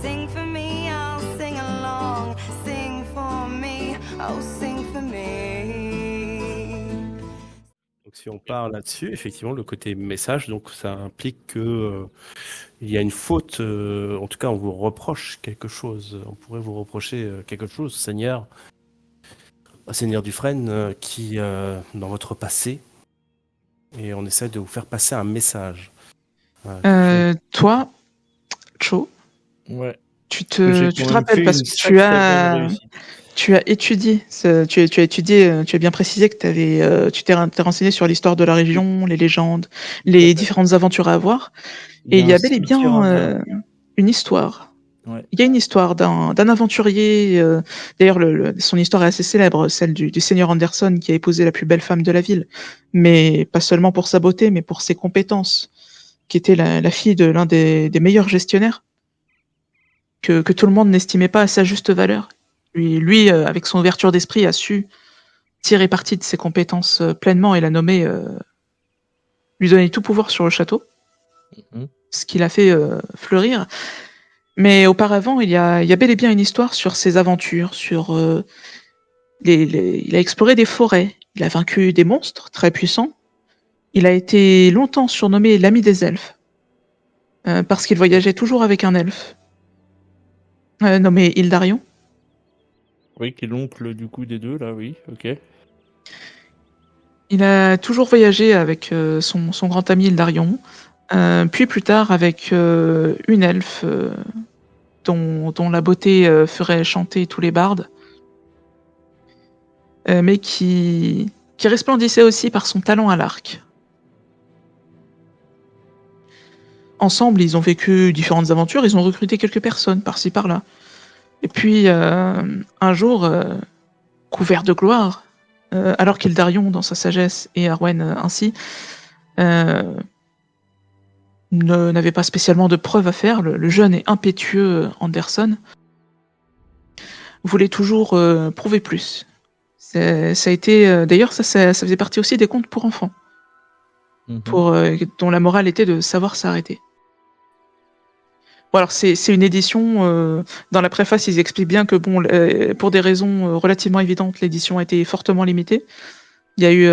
Sing for me, I'll sing along. Sing for me, oh sing for me. Donc si on part là-dessus, effectivement, le côté message, donc ça implique que il y a une faute, en tout cas on vous reproche quelque chose, on pourrait vous reprocher quelque chose, Seigneur Dufresne, qui dans votre passé, et on essaie de vous faire passer un message. Toi, Cho, Ouais. tu J'ai te quand même rappelles fait parce une que sacrée bonne réussite. tu as étudié, tu as étudié, tu as bien précisé que tu t'es renseigné sur l'histoire de la région, les légendes, les différentes aventures à avoir. Et il y a bel et bien une histoire. Ouais. Il y a une histoire d'un aventurier, d'ailleurs son histoire est assez célèbre, celle du seigneur Anderson qui a épousé la plus belle femme de la ville, mais pas seulement pour sa beauté, mais pour ses compétences, qui était la fille de l'un des meilleurs gestionnaires, que tout le monde n'estimait pas à sa juste valeur. Lui, avec son ouverture d'esprit, a su tirer parti de ses compétences pleinement et l'a nommé, lui donner tout pouvoir sur le château, ce qui l'a fait fleurir. Mais auparavant, il y a bel et bien une histoire sur ses aventures, sur il a exploré des forêts, il a vaincu des monstres très puissants. Il a été longtemps surnommé l'ami des elfes, parce qu'il voyageait toujours avec un elfe, nommé Hildarion. Oui, qui est l'oncle du coup des deux, là, oui, ok. Il a toujours voyagé avec son grand ami Hildarion, puis plus tard avec une elfe dont la beauté ferait chanter tous les bardes, mais qui resplendissait aussi par son talent à l'arc. Ensemble, ils ont vécu différentes aventures, ils ont recruté quelques personnes par-ci par-là. Et puis, un jour, couvert de gloire, alors qu'Hildarion, dans sa sagesse, et Arwen ainsi, n'avait pas spécialement de preuves à faire, le jeune et impétueux Anderson voulait toujours prouver plus. Ça a été, d'ailleurs, ça faisait partie aussi des contes pour enfants, dont la morale était de savoir s'arrêter. Bon, alors c'est une édition, dans la préface, ils expliquent bien que bon, pour des raisons relativement évidentes, l'édition a été fortement limitée. Il y a eu,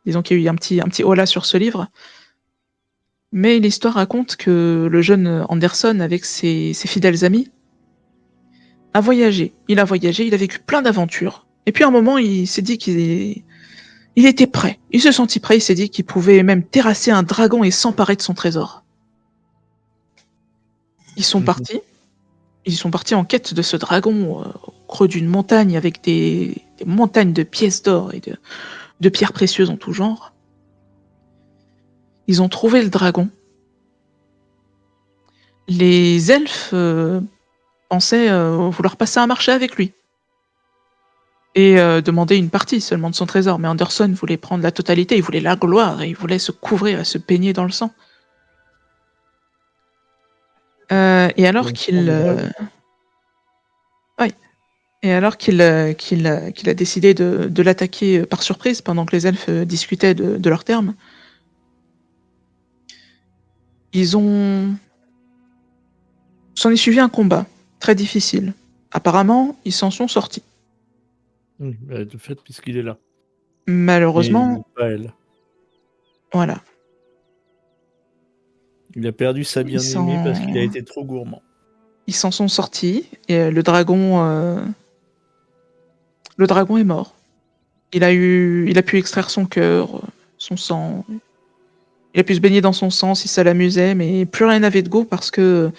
disons qu'il y a eu un petit holà sur ce livre. Mais l'histoire raconte que le jeune Anderson, avec ses fidèles amis, a voyagé. Il a voyagé, il a vécu plein d'aventures. Et puis à un moment, il s'est dit qu'il était prêt. Il se sentit prêt, il s'est dit qu'il pouvait même terrasser un dragon et s'emparer de son trésor. Ils sont partis. Ils sont partis en quête de ce dragon au creux d'une montagne avec des montagnes de pièces d'or et de pierres précieuses en tout genre. Ils ont trouvé le dragon. Les elfes pensaient vouloir passer un marché avec lui et demander une partie seulement de son trésor. Mais Anderson voulait prendre la totalité, il voulait la gloire et il voulait se couvrir et se baigner dans le sang. Et alors qu'il a décidé de l'attaquer par surprise pendant que les elfes discutaient de leurs termes, s'en est suivi un combat très difficile. Apparemment, ils s'en sont sortis. De fait, puisqu'il est là. Malheureusement, Et pas elle. Voilà. Il a perdu sa bien-aimée parce qu'il a été trop gourmand. Ils s'en sont sortis et le dragon est mort. Il a pu extraire son cœur, son sang. Il a pu se baigner dans son sang si ça l'amusait, mais plus rien n'avait de goût parce que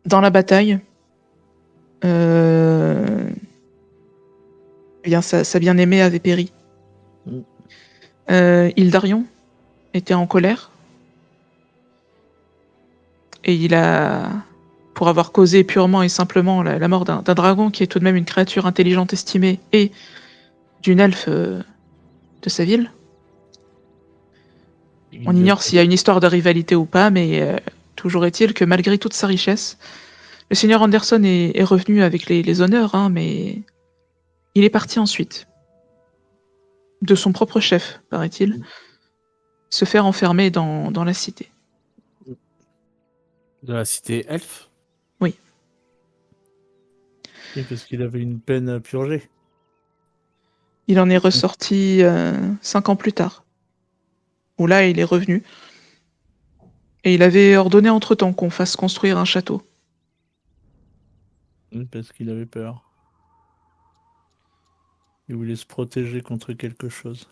dans la bataille, eh bien sa bien-aimée avait péri. Hildarion était en colère et pour avoir causé purement et simplement la mort d'un dragon qui est tout de même une créature intelligente estimée et d'une elfe de sa ville. On ignore s'il y a une histoire de rivalité ou pas, mais toujours est-il que malgré toute sa richesse, le seigneur Anderson est revenu avec les honneurs, hein, mais il est parti ensuite. De son propre chef, paraît-il, se faire enfermer dans la cité. De la cité elfe? Oui, parce qu'il avait une peine à purger. Il en est ressorti 5 ans plus tard, où là, il est revenu. Et il avait ordonné entre-temps qu'on fasse construire un château. Oui, parce qu'il avait peur. Il voulait se protéger contre quelque chose.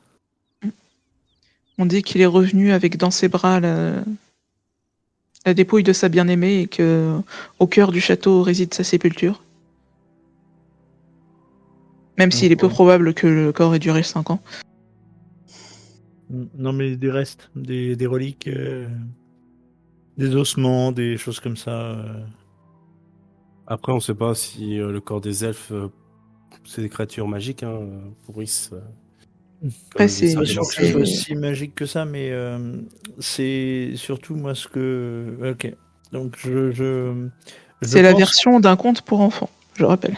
On dit qu'il est revenu avec dans ses bras la dépouille de sa bien-aimée et que au cœur du château réside sa sépulture. Même s'il est peu Ok. probable que le corps ait duré 5 ans. Non, mais des restes, des reliques, des ossements, des choses comme ça. Après, on sait pas si le corps des elfes, c'est des créatures magiques, hein, pourrissent. Après, Comme le c'est Pas visage de sûr que ce l'enfer. soit si magique que ça, mais c'est surtout moi ce que. Ok. Donc je la pense. version d'un conte pour enfants, je rappelle.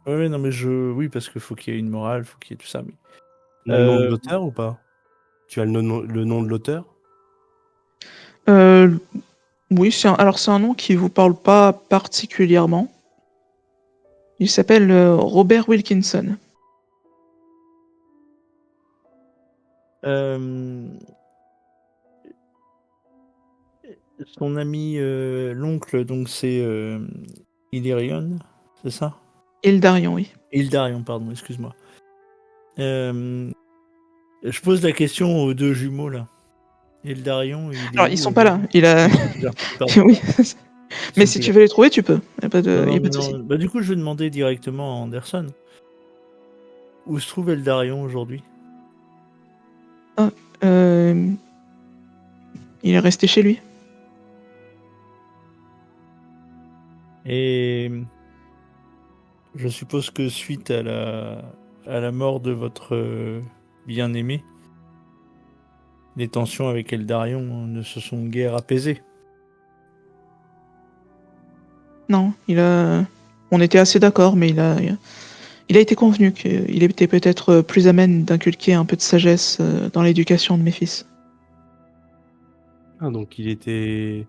Ouais, non, mais oui, parce qu'il faut qu'il y ait une morale, faut qu'il y ait tout ça. Mais On a le nom de Euh, l'auteur ou pas? Tu as le nom de l'auteur? Euh, oui, alors c'est un nom qui vous parle pas particulièrement. Il s'appelle Robert Wilkinson. euh, son ami, l'oncle, donc c'est Illyrion, c'est ça? Hildarion, oui. Hildarion, pardon, excuse-moi. Euh, je pose la question aux deux jumeaux là. Hildarion, il est Alors, ils où sont pas là. Il a. Pardon, Oui. ils Mais sont si plus tu là. veux les trouver, tu peux. Non, Y non, a pas mais de souci. non. Bah, du coup, je vais demander directement à Anderson. Où se trouve Hildarion aujourd'hui? Euh, Il est resté chez lui. Et je suppose que suite à la mort de votre bien-aimé, les tensions avec Eldarion ne se sont guère apaisées. Non, on était assez d'accord, mais il a été convenu qu'il était peut-être plus amène d'inculquer un peu de sagesse dans l'éducation de mes fils. Ah, donc il était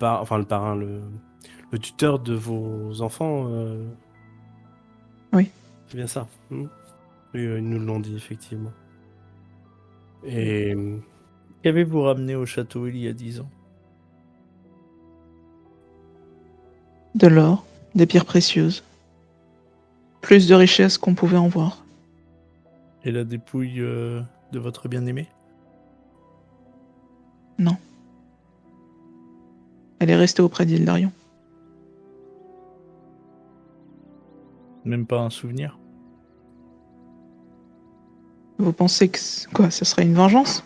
enfin le parrain, le tuteur de vos enfants. Oui. C'est bien ça. Oui, ils nous l'ont dit effectivement. Et Qu'avez-vous ramené au château il y a 10 ans? De l'or, des pierres précieuses. Plus de richesses qu'on pouvait en voir. Et la dépouille de votre bien-aimé? Non. Elle est restée auprès d'Hildarion. Même pas un souvenir? Vous pensez que quoi, ça serait une vengeance?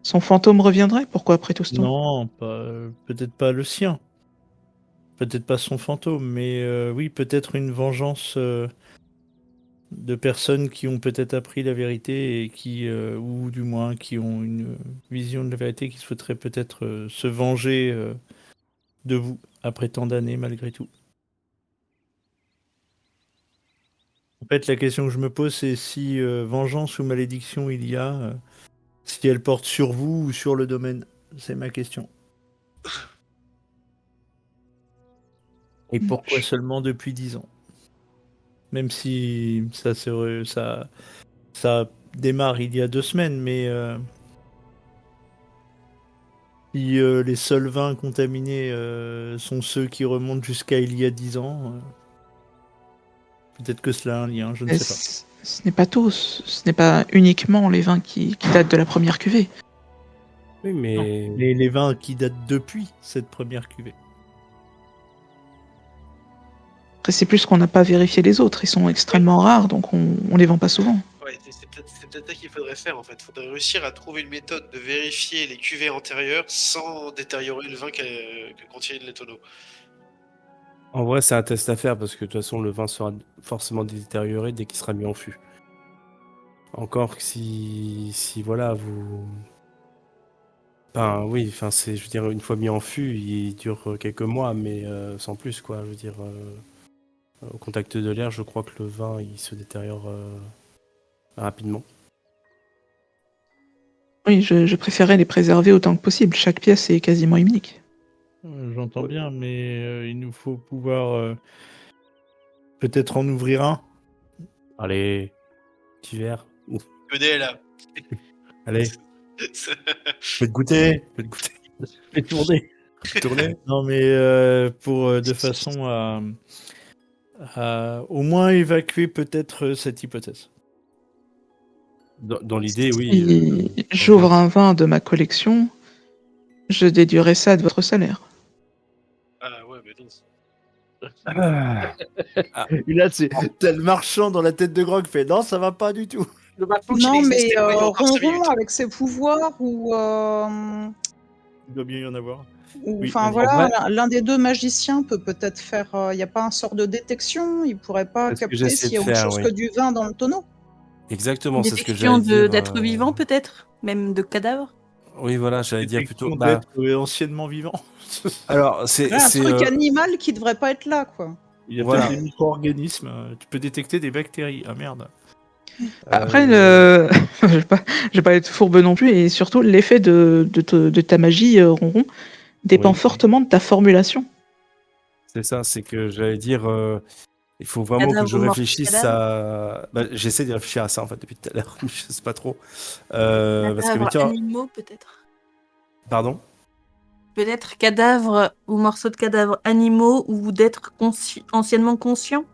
Son fantôme reviendrait? Pourquoi après tout ce temps? Non, peut-être pas le sien. Peut-être pas son fantôme, mais oui, peut-être une vengeance de personnes qui ont peut-être appris la vérité et qui, ou du moins qui ont une vision de la vérité, qui souhaiteraient peut-être se venger de vous après tant d'années malgré tout. En fait, la question que je me pose, c'est si vengeance ou malédiction il y a, si elle porte sur vous ou sur le domaine. C'est ma question. Et pourquoi seulement depuis 10 ans? Même si ça démarre il y a 2 semaines, mais si les seuls vins contaminés sont ceux qui remontent jusqu'à il y a 10 ans, peut-être que cela a un lien, je ne sais pas. Ce n'est pas tout. Ce n'est pas uniquement les vins qui datent de la première cuvée. oui, mais Les vins qui datent depuis cette première cuvée. Après, c'est plus qu'on n'a pas vérifié les autres. Ils sont extrêmement rares, donc on les vend pas souvent. Ouais, c'est peut-être ça qu'il faudrait faire en fait. Il faudrait réussir à trouver une méthode de vérifier les cuvées antérieures sans détériorer le vin que contiennent les tonneaux. en vrai, c'est un test à faire parce que de toute façon, le vin sera forcément détérioré dès qu'il sera mis en fût. Encore que si voilà, vous. Ben oui, enfin, je veux dire, une fois mis en fût, il dure quelques mois, mais sans plus, quoi. Je veux dire, au contact de l'air, je crois que le vin, il se détériore rapidement. Oui, je préférais les préserver autant que possible. Chaque pièce est quasiment unique. j'entends bien, mais il nous faut pouvoir peut-être en ouvrir un. Allez, petit verre. Venez là. Allez, faites goûter. Faites goûter. Fais tourner. Tournez. Non, mais pour de façon à au moins évacuer peut-être cette hypothèse. Dans l'idée, oui. Si j'ouvre un vin de ma collection, je déduirai ça de votre salaire. Ah ouais, mais non. Ah. Et là, t'as le marchand dans la tête de Grog fait non, ça va pas du tout. Le marchand qui Non, n'existait mais pas il y a encore 5 Ronron, minutes. avec ses pouvoirs, ou Il doit bien y en avoir. Oui, enfin vas-y. voilà, En l'un des deux magiciens peut peut-être faire. Il n'y a pas un sort de détection, il pourrait pas C'est ce que capter j'essaie s'il y a de autre faire, chose oui. que du vin dans le tonneau. Exactement, c'est ce que Détection j'allais dire. d'êtres vivants, peut-être? Même de cadavres? Oui, voilà, j'allais dire plutôt. Détection d'être anciennement vivant. Alors, c'est. Ouais, un truc animal qui devrait pas être là, quoi. Il y a Voilà. peut-être des micro-organismes. Tu peux détecter des bactéries. Ah merde. Après, je vais pas être fourbe non plus, et surtout, l'effet de ta magie, Ronron, dépend Oui. fortement de ta formulation. C'est ça, c'est que j'allais dire. Il faut vraiment Cadavre que je ou mort réfléchisse cadavre. à. Bah, j'essaie de réfléchir à ça en fait depuis tout à l'heure, mais je sais pas trop. Parce que Cadavres tiens, animaux, peut-être? pardon. Peut-être cadavres ou morceaux de cadavres animaux ou d'êtres anciennement conscients?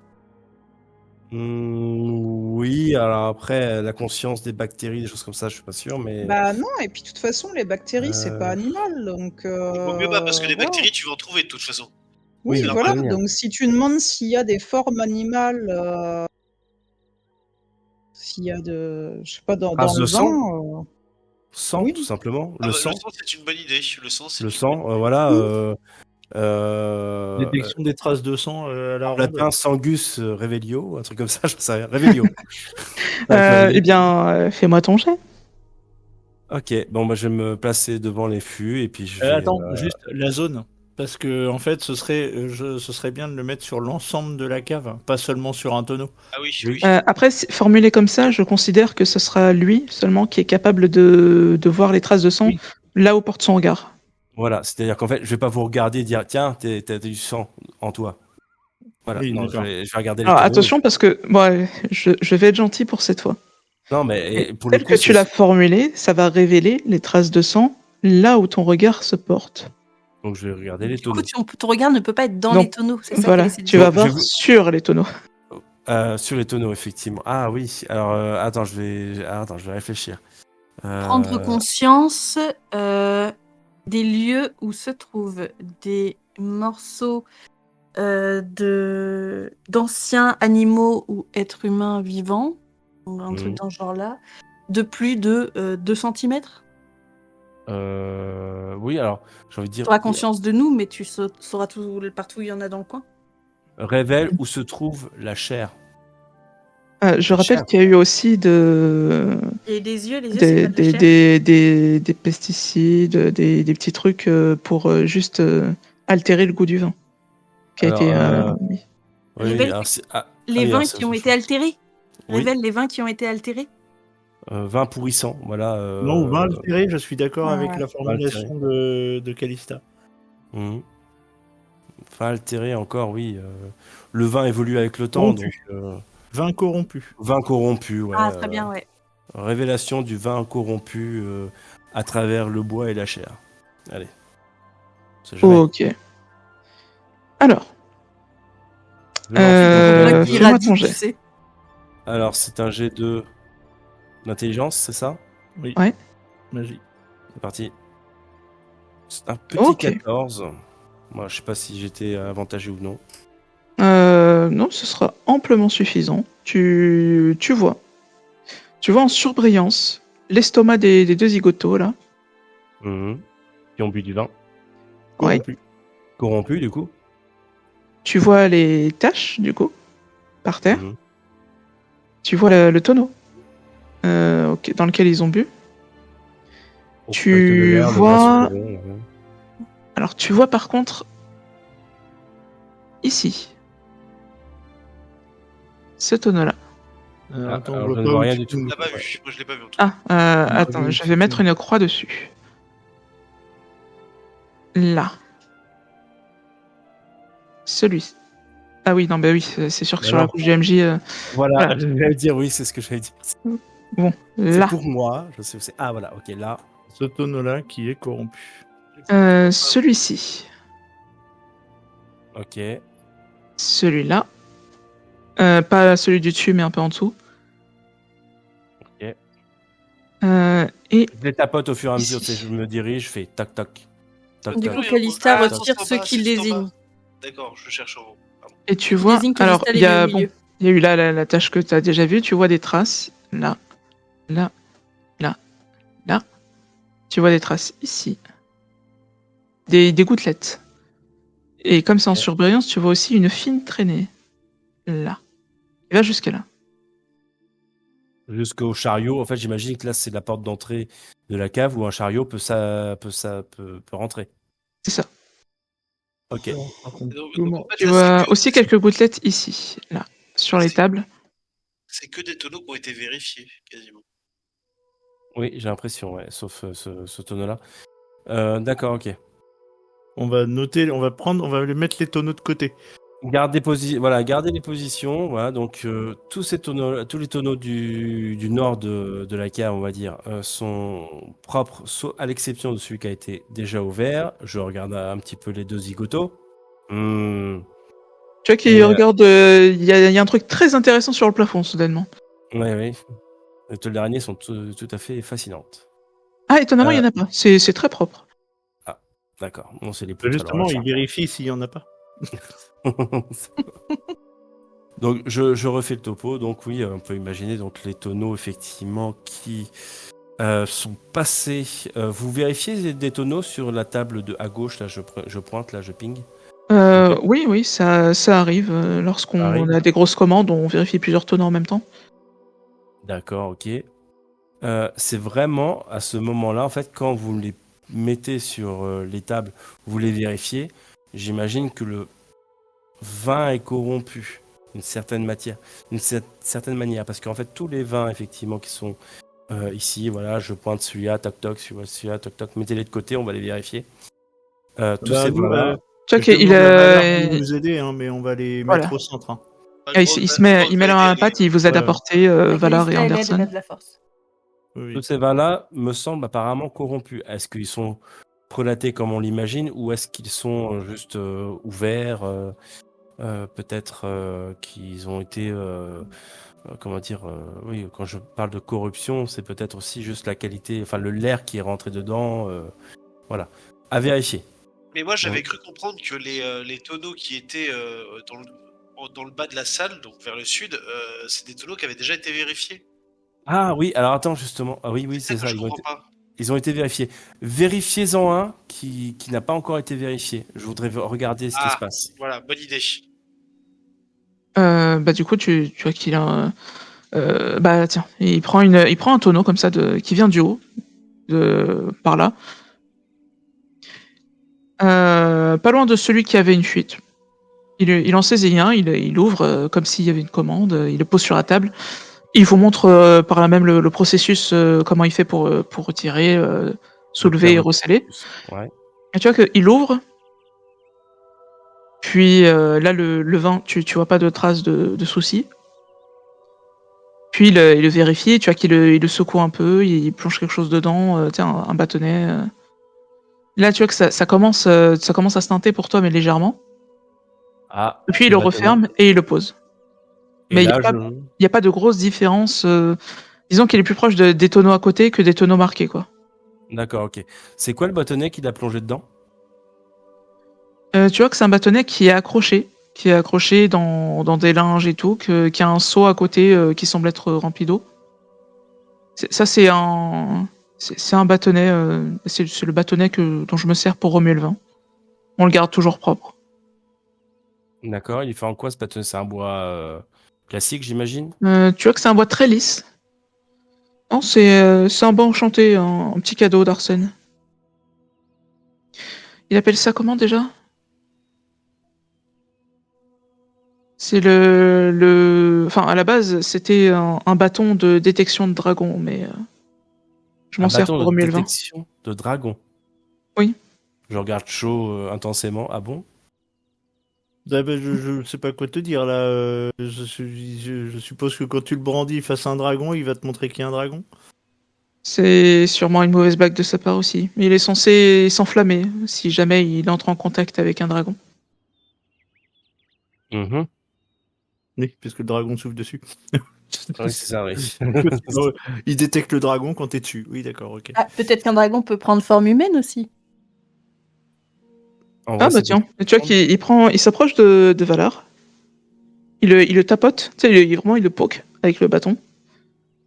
Oui, alors après, la conscience des bactéries, des choses comme ça, je suis pas sûr, mais. Bah non, et puis de toute façon, les bactéries, c'est pas animal, donc. Il vaut mieux pas, parce que les voilà. bactéries, tu vas en trouver de toute façon. Oui, Oui, voilà. alors, Donc si tu demandes s'il y a des formes animales, s'il y a de, je sais pas, dans Traces le de sang vin. Sang, oui. tout simplement. Ah Le bah, sang. le sang, c'est une bonne idée. Le sang, c'est Le une sang, bonne voilà. Détection des traces de sang à la ronde. Latin Sangus Revelio, un truc comme ça, je sais rien. Revelio. Eh bien, fais-moi ton jet. Ok, bon, bah, je vais me placer devant les fûts et puis je vais. Attends, juste la zone. Parce que en fait, ce serait bien de le mettre sur l'ensemble de la cave, pas seulement sur un tonneau. Ah oui, Oui. oui. Après, formulé comme ça, je considère que ce sera lui seulement qui est capable de voir les traces de sang Oui. là où porte son regard. Voilà, c'est-à-dire qu'en fait, je vais pas vous regarder et dire tiens, t'as du sang en toi. Voilà, Oui, non, je d'accord. vais regarder les Alors tonneaux. attention, parce que bon, je vais être gentil pour cette fois. Non, mais et pour le Tel coup, que tu l'as formulé, ça va révéler les traces de sang là où ton regard se porte. donc je vais regarder les Du coup, tonneaux. ton regard ne peut pas être dans Donc, les tonneaux, c'est ça Voilà, qu'elle essaie de tu dire. vas Donc, je voir vais- sur les tonneaux. Sur les tonneaux, effectivement. Ah oui. Alors attends, je vais réfléchir. Prendre conscience des lieux où se trouvent des morceaux d'anciens animaux ou êtres humains vivants, donc un truc dans ce genre-là, de plus de 2 cm. Oui, alors j'ai envie de dire. Tu auras conscience de nous, mais tu sauras partout où il y en a dans le coin. Révèle où se trouve la chair. Je rappelle Cher. qu'il y a eu aussi Et les yeux, c'est pas de la chair. des pesticides, des petits trucs pour juste altérer le goût du vin. Qui a Alors, été mis. Oui, Révèle alors, les oui, vins alors, c'est qui ont autre été chose. altérés. Oui. Révèle les vins qui ont été altérés. Vin pourrissant, voilà. Non, vin altéré, je suis d'accord Ah avec ouais. la formulation de Calista. Vin altéré encore, oui. Le vin évolue avec le temps, Corrompu. donc. Vin corrompu. Vin corrompu, ouais. Ah, très bien, ouais. Révélation du vin corrompu à travers le bois et la chair. Allez. C'est jamais. Ok. Alors, Je lance Toi mon qui jet. fais-moi irradie, ton tu jet. sais. Alors, c'est un jet de d'intelligence, c'est ça? Oui. Ouais. Magie. C'est parti. C'est un petit Ok. 14. Moi, je sais pas si j'étais avantagé ou non. Non, ce sera amplement suffisant. Tu vois. Tu vois en surbrillance l'estomac des deux zigotos, là. Qui ont bu du vin. Ouais. Corrompu. Corrompu, du coup. Tu vois les taches, du coup, par terre. Mhm. Tu vois le tonneau dans lequel ils ont bu. Au Tu spectre de l'air, de vois- vin second, ouais. Alors, tu vois par contre, ici, ce tonneau-là. Attends, alors, on je voit ne pas vois où rien tu du te tout. trouves. On l'a pas vu. Moi, je l'ai pas vu en tout cas. Attends, oui, je vais mettre une croix dessus. Là. celui-ci. Ah oui, non, bah oui, c'est sûr que Bah sur la non. couche du MJ, Voilà, Voilà. je vais dire oui, c'est ce que j'allais dire. bon, C'est là, pour moi, je sais où c'est. Ah voilà, ok, là. Ce tonneau-là qui est corrompu. celui-ci, Ok. celui-là, pas celui du dessus, mais un peu en dessous. Ok. Et Je les tapote au fur et à mesure, tu sais, Ici. je me dirige, je fais tac tac. Tac Du tac. coup, Oui, Calista ah, retire c'est en ceux bas, qui c'est tout en bas. désignent. D'accord, je cherche en haut. Pardon. Et tu Il vois, désigne alors Calista il y a les milieux. il y a eu là la tâche que tu as déjà vue, tu vois des traces là, là, là, là. Tu vois des traces ici, des gouttelettes. Et comme c'est en Ok. surbrillance, tu vois aussi une fine traînée là. Et va jusqu'à là. Jusqu'au chariot, en fait, j'imagine que là, c'est la porte d'entrée de la cave où un chariot peut rentrer. C'est ça. Ok. Et donc, en fait, Tu là, vois aussi quelques gouttelettes ici, là, sur les C'est- tables. c'est que des tonneaux qui ont été vérifiés, quasiment. Oui, j'ai l'impression, ouais, sauf ce tonneau-là. D'accord, ok. On va noter, on va les mettre les tonneaux de côté. Gardez les positions. Voilà, donc tous les tonneaux du nord de la cave, on va dire, sont propres, à l'exception de celui qui a été déjà ouvert. Je regarde un petit peu les deux zigotos. Hmm. Tu vois qu'il regarde, il y a un truc très intéressant sur le plafond, soudainement. Oui, oui. Les tôles d'araignée sont tout à fait fascinantes. Ah, étonnamment, il y en a pas. C'est très propre. Ah, d'accord. Bon, c'est les poutres. Justement, alors, il vérifie s'il y en a pas. Donc je refais le topo. Donc oui, on peut imaginer donc les tonneaux effectivement qui sont passés. Vous vérifiez des tonneaux sur la table à gauche là. Je pointe là, je ping. Ok. Oui, ça arrive. Lorsqu'on Arrive. a des grosses commandes, on vérifie plusieurs tonneaux en même temps. D'accord, ok. C'est vraiment à ce moment-là, en fait, quand vous les mettez sur les tables, vous les vérifiez. J'imagine que le vin est corrompu certaine manière, parce qu'en fait tous les vins effectivement qui sont ici, voilà, je pointe celui-là, toc toc, celui-là, toc toc, mettez-les de côté, on va les vérifier. Tous ces nous, vins-là, Tu vois je qu'il demande à Valar de nous aider, hein, mais on va les Voilà. mettre au centre. Hein. il met la main à la pâte, il vous aide à Ouais. porter Valar et Calista, elle aide, elle a Anderson. de la force. Oui. tous ces vins-là me semblent apparemment corrompus. Est-ce qu'ils sont prélatés comme on l'imagine, ou est-ce qu'ils sont juste ouverts, peut-être qu'ils ont été comment dire, oui, quand je parle de corruption, c'est peut-être aussi juste la qualité, enfin l'air qui est rentré dedans, voilà. À vérifier. Mais moi, j'avais cru comprendre que les tonneaux qui étaient dans le bas de la salle, donc vers le sud, c'est des tonneaux qui avaient déjà été vérifiés. Ah oui, alors attends justement. Ah oui, c'est ça. Je comprends pas. Ils ont été vérifiés. Vérifiez-en un qui n'a pas encore été vérifié. Je voudrais regarder ce qui se passe. Voilà, bonne idée. Du coup, tu vois qu'il a. Tiens, il prend un tonneau comme ça qui vient du haut, par là. Pas loin de celui qui avait une fuite. Il en saisit un, il ouvre comme s'il y avait une commande, il le pose sur la table. Il vous montre par là même le processus, comment il fait pour retirer, soulever et resceller. Ouais. Et tu vois qu'il ouvre. Puis là, le vin, tu vois pas de traces de soucis. Puis il le vérifie, tu vois qu'il le secoue un peu, il plonge quelque chose dedans, tiens, un bâtonnet. Là, tu vois que ça commence à se teinter pour toi, mais légèrement. Ah, Et puis il le le bâtonnet. referme et il le pose. Et Mais il là, n'y a pas de grosse différence. Disons qu'il est plus proche des tonneaux à côté que des tonneaux marqués, quoi. D'accord, ok. C'est quoi le bâtonnet qu'il a plongé dedans? Tu vois que c'est un bâtonnet qui est accroché dans des linges et tout, qui a un seau à côté qui semble être rempli d'eau. C'est un bâtonnet, c'est le bâtonnet dont je me sers pour remuer le vin. On le garde toujours propre. D'accord, il fait en quoi ce bâtonnet? C'est un bois classique, j'imagine? Tu vois que c'est un bois très lisse. Non, c'est un bois enchanté, un petit cadeau d'Arsène. Il appelle ça comment déjà? C'est Enfin, à la base, c'était un bâton de détection de dragon, mais je m'en Un sers bâton pour de remuer le vin. détection de dragon. Oui. Je regarde chaud intensément. Ah bon? Je sais pas quoi te dire là. Je suppose que quand tu le brandis face à un dragon, il va te montrer qu'il y a un dragon. C'est sûrement une mauvaise blague de sa part aussi. Il est censé s'enflammer si jamais il entre en contact avec un dragon. Mhm. Oui, parce que le dragon souffle dessus. Oui, c'est ça, oui. Il détecte le dragon quand t'es dessus. Oui, d'accord, ok. Ah, peut-être qu'un dragon peut prendre forme humaine aussi. En Ah vrai, bah c'est tiens, tu vois il s'approche de Valar. Il le tapote, tu sais, vraiment il le poke avec le bâton.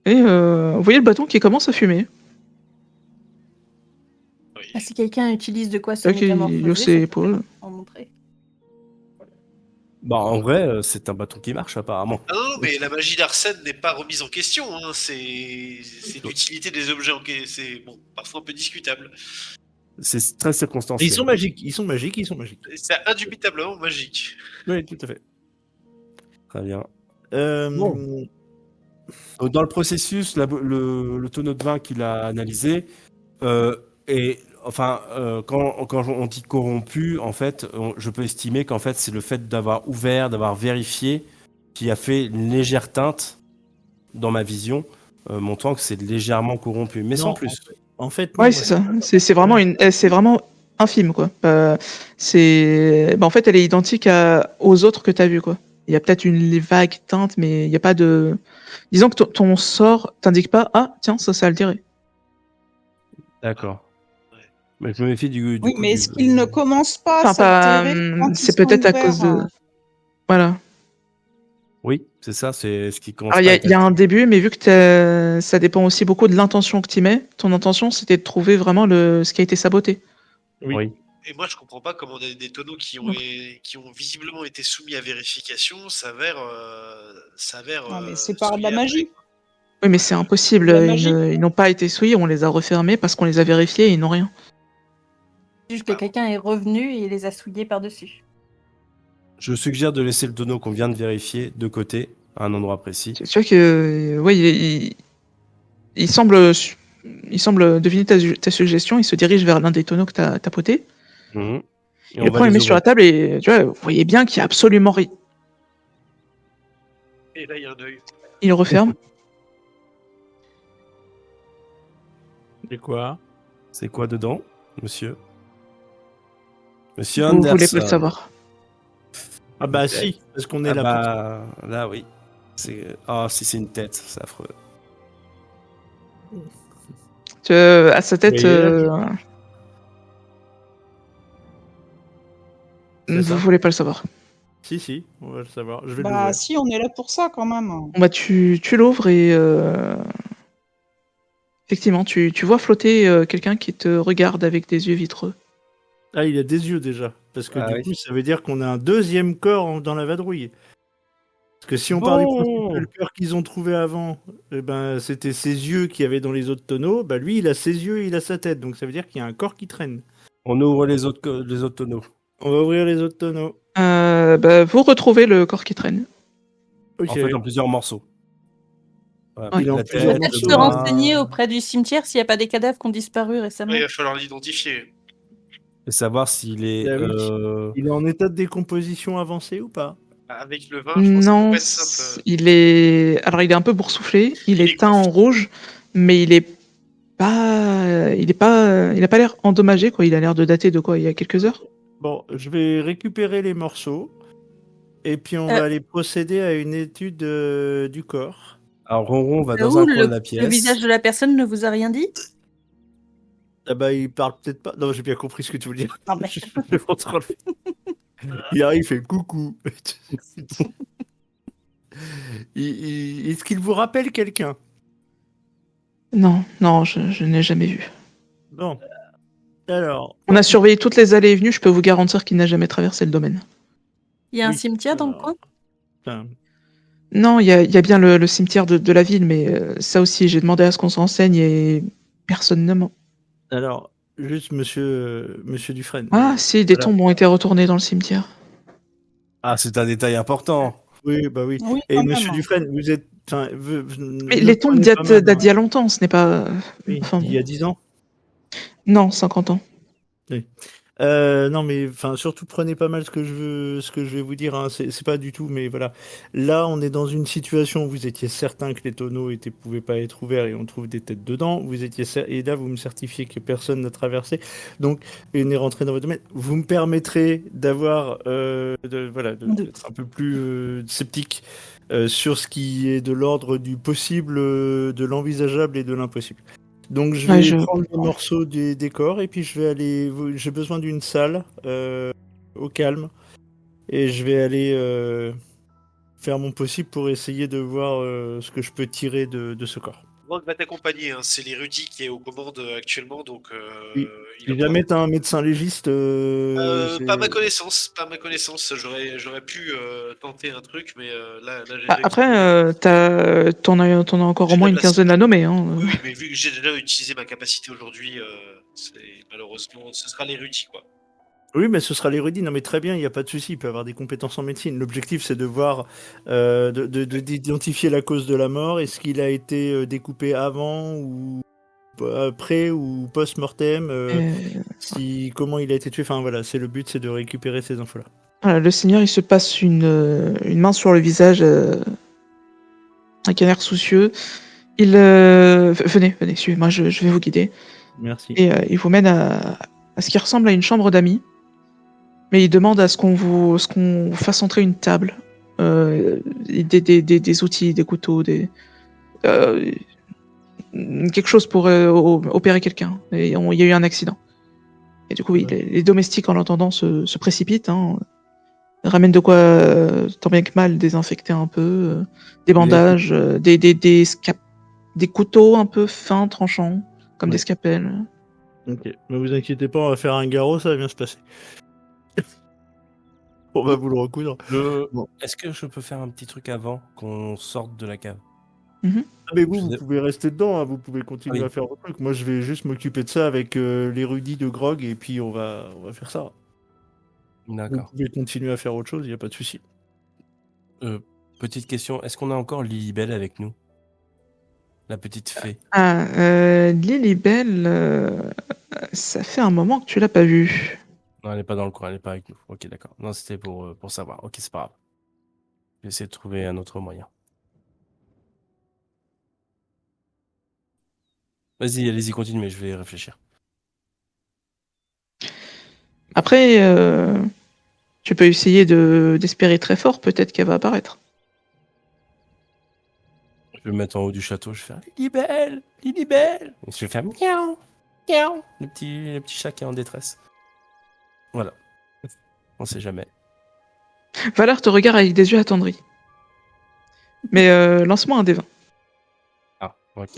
Et vous voyez le bâton qui commence à fumer. Oui. Ah, si quelqu'un utilise de quoi se Là, qui métamorphoser, hausse ça ses peut épaules. en montrer. Bah, en vrai, c'est un bâton qui marche, apparemment. Ah non, mais la magie d'Arsène n'est pas remise en question. Hein. C'est l'utilité des objets c'est bon, parfois un peu discutable. C'est très circonstanciel. Ils sont magiques, ils sont magiques, ils sont magiques. C'est indubitablement magique. Oui, tout à fait. Très bien. Bon. Donc, dans le processus, le tonneau de vin qu'il a analysé, et enfin, quand on dit corrompu, en fait, je peux estimer qu'en fait, c'est le fait d'avoir ouvert, d'avoir vérifié, qui a fait une légère teinte dans ma vision, montrant que c'est légèrement corrompu, mais sans Non, plus. En fait, Ouais, c'est ça. C'est vraiment infime, quoi. En fait, elle est identique aux autres que t'as vu, quoi. Il y a peut-être une vague teinte, mais il n'y a pas de. Disons que ton sort t'indique pas. Ah, tiens, ça s'est altéré. D'accord. Mais je me méfie du Oui, coup mais du- est-ce qu'il ne commence pas à Enfin, pas, s'altérer quand ils c'est sont peut-être à ouverts, cause de. hein. Voilà. Oui, c'est ça, c'est ce qui commence. Alors, il y a un début, mais vu que ça dépend aussi beaucoup de l'intention que tu mets. Ton intention, c'était de trouver vraiment ce qui a été saboté. Oui. Et moi, je comprends pas comment des tonneaux qui ont visiblement été soumis à vérification s'avèrent. Non, mais c'est par de la soumis magie. après. Oui, mais c'est impossible. La magie. Ils n'ont pas été souillés, on les a refermés parce qu'on les a vérifiés et ils n'ont rien. Juste que quelqu'un est revenu et les a souillés par-dessus. Je suggère de laisser le tonneau qu'on vient de vérifier de côté, à un endroit précis. Tu vois que, ouais, il semble deviner ta suggestion. Il se dirige vers l'un des tonneaux que tu as tapoté. Mhm. Il le prend, il le met sur la table et tu vois, vous voyez bien qu'il y a absolument rien. Et là, il y a un œil. Il le referme. C'est quoi? C'est quoi dedans, monsieur? Monsieur Vous Anderson. voulez pas le savoir. Ah bah Ok. si, parce qu'on est Ah là bah, là, oui. Ah, si c'est une tête, c'est affreux. À sa tête, Oui, là, C'est ça. vous voulez pas le savoir. Si, on va le savoir. Je vais Bah l'ouvrir. si, on est là pour ça quand même. Bon, bah, tu l'ouvres et effectivement, tu vois flotter quelqu'un qui te regarde avec des yeux vitreux. Ah, il a des yeux déjà. Parce que Ah du oui. coup, ça veut dire qu'on a un deuxième corps dans la vadrouille. Parce que si on part du principe que le corps qu'ils ont trouvé avant, eh ben, c'était ses yeux qu'il y avait dans les autres tonneaux, bah lui, il a ses yeux et il a sa tête. Donc ça veut dire qu'il y a un corps qui traîne. On ouvre les autres tonneaux. On va ouvrir les autres tonneaux. Bah, vous retrouvez le corps qui traîne. Ok. En fait, en plusieurs morceaux. Voilà, Oui. la En tête, plusieurs le Peut-être se bras. renseigner auprès du cimetière s'il n'y a pas des cadavres qui ont disparu récemment. Ouais, il va falloir l'identifier. Et savoir s'il est. Ah oui. Il est en état de décomposition avancée ou pas? Avec le vin, je pense que ça Non, peut pas être simple. il est un peu boursouflé, il Il est est teint en rouge, mais il a pas l'air endommagé, quoi. Il a l'air de dater de quoi, il y a quelques heures. Bon, je vais récupérer les morceaux et puis on va aller procéder à une étude du corps. Alors, Ronron va Là dans où un coin de la le pièce. visage de la personne ne vous a rien dit? Ah bah il parle peut-être pas. Non, j'ai bien compris ce que tu veux dire. Ah bah. Je contrôle. Il arrive, il fait coucou. Est-ce qu'il vous rappelle quelqu'un? Non, je n'ai jamais vu. Bon. Alors. On a surveillé toutes les allées et venues, je peux vous garantir qu'il n'a jamais traversé le domaine. Il y a un Oui. cimetière dans le coin? Enfin, Non, il y a bien le cimetière de la ville, mais ça aussi, j'ai demandé à ce qu'on se renseigne et personne ne ment. alors, juste monsieur Dufresne. Ah, si, des Voilà. tombes ont été retournées dans le cimetière. Ah, c'est un détail important. Oui, bah oui. Oui, Et quand monsieur même. Dufresne, vous êtes. Mais les tombes datent d'il y a longtemps, ce n'est pas... Oui, Enfin, il y a 10 ans. non, 50 ans. Non, mais enfin, surtout prenez pas mal ce que je vais vous dire. Hein. C'est pas du tout, mais voilà. Là, on est dans une situation où vous étiez certain que les tonneaux pouvaient pas être ouverts et on trouve des têtes dedans. Et là, vous me certifiez que personne n'a traversé, donc et n'est rentré dans votre domaine. Vous me permettrez d'avoir, d'être un peu plus sceptique sur ce qui est de l'ordre du possible, de l'envisageable et de l'impossible. Donc je Ouais, vais je prendre des comprends. morceaux des décors et puis je vais aller. J'ai besoin d'une salle au calme et je vais aller faire mon possible pour essayer de voir ce que je peux tirer de ce corps. Grog va t'accompagner, hein. C'est l'érudit qui est aux commandes actuellement, donc Oui. il Si va jamais t'as un médecin légiste, pas à ma connaissance, pas à ma connaissance. J'aurais pu tenter un truc, mais là j'ai déjà Après, t'en as encore au j'ai de moins la une place. quinzaine à nommer. Hein. Oui, mais vu que j'ai déjà utilisé ma capacité aujourd'hui, malheureusement, ce sera l'érudit, quoi. Oui, mais ce sera l'érudit. Non, mais très bien, il n'y a pas de souci. Il peut avoir des compétences en médecine. L'objectif, c'est de voir, d'identifier la cause de la mort. Est-ce qu'il a été découpé avant ou après ou post-mortem comment il a été tué. Enfin, voilà, c'est le but, c'est de récupérer ces infos-là. Voilà, le seigneur, il se passe une main sur le visage, avec un air soucieux. Venez, suivez-moi, je vais vous guider. Merci. Et il vous mène à ce qui ressemble à une chambre d'amis. Mais il demande à ce qu'on vous fasse entrer une table, des outils, des couteaux, euh, quelque chose pour opérer quelqu'un. Et il y a eu un accident. Et du coup, oui, les domestiques, en l'entendant, se précipitent. Hein, ramènent de quoi, tant bien que mal, désinfecter un peu, des bandages, des couteaux un peu fins, tranchants, comme des Ouais. scalpels. Ok, ne vous inquiétez pas, on va faire un garrot, ça va bien se passer. On va vous le recoudre. Bon. Est-ce que je peux faire un petit truc avant qu'on sorte de la cave? Ah, mais vous Je- pouvez rester dedans, hein, vous pouvez continuer Oui. à faire votre truc. Moi, je vais juste m'occuper de ça avec l'érudit de Grog et puis on va faire ça. Vous D'accord. pouvez continuer à faire autre chose, il n'y a pas de souci. Petite question, est-ce qu'on a encore Lilibelle avec nous? La petite fée. Lilibelle, ça fait un moment que tu l'as pas vue. Non, elle n'est pas dans le coin, elle n'est pas avec nous. Ok, d'accord. Non, c'était pour savoir. Ok, c'est pas grave. Je vais essayer de trouver un autre moyen. Vas-y, allez-y, continue, mais je vais réfléchir. Après, tu peux essayer d'espérer très fort, peut-être qu'elle va apparaître. Je vais me mettre en haut du château, je vais faire Lilibelle, Lilibelle. Et je vais faire miaou, miaou. Le petit chat qui est en détresse. Voilà. On sait jamais. Valar te regarde avec des yeux attendris. Mais lance-moi un des 20. Ah, ok.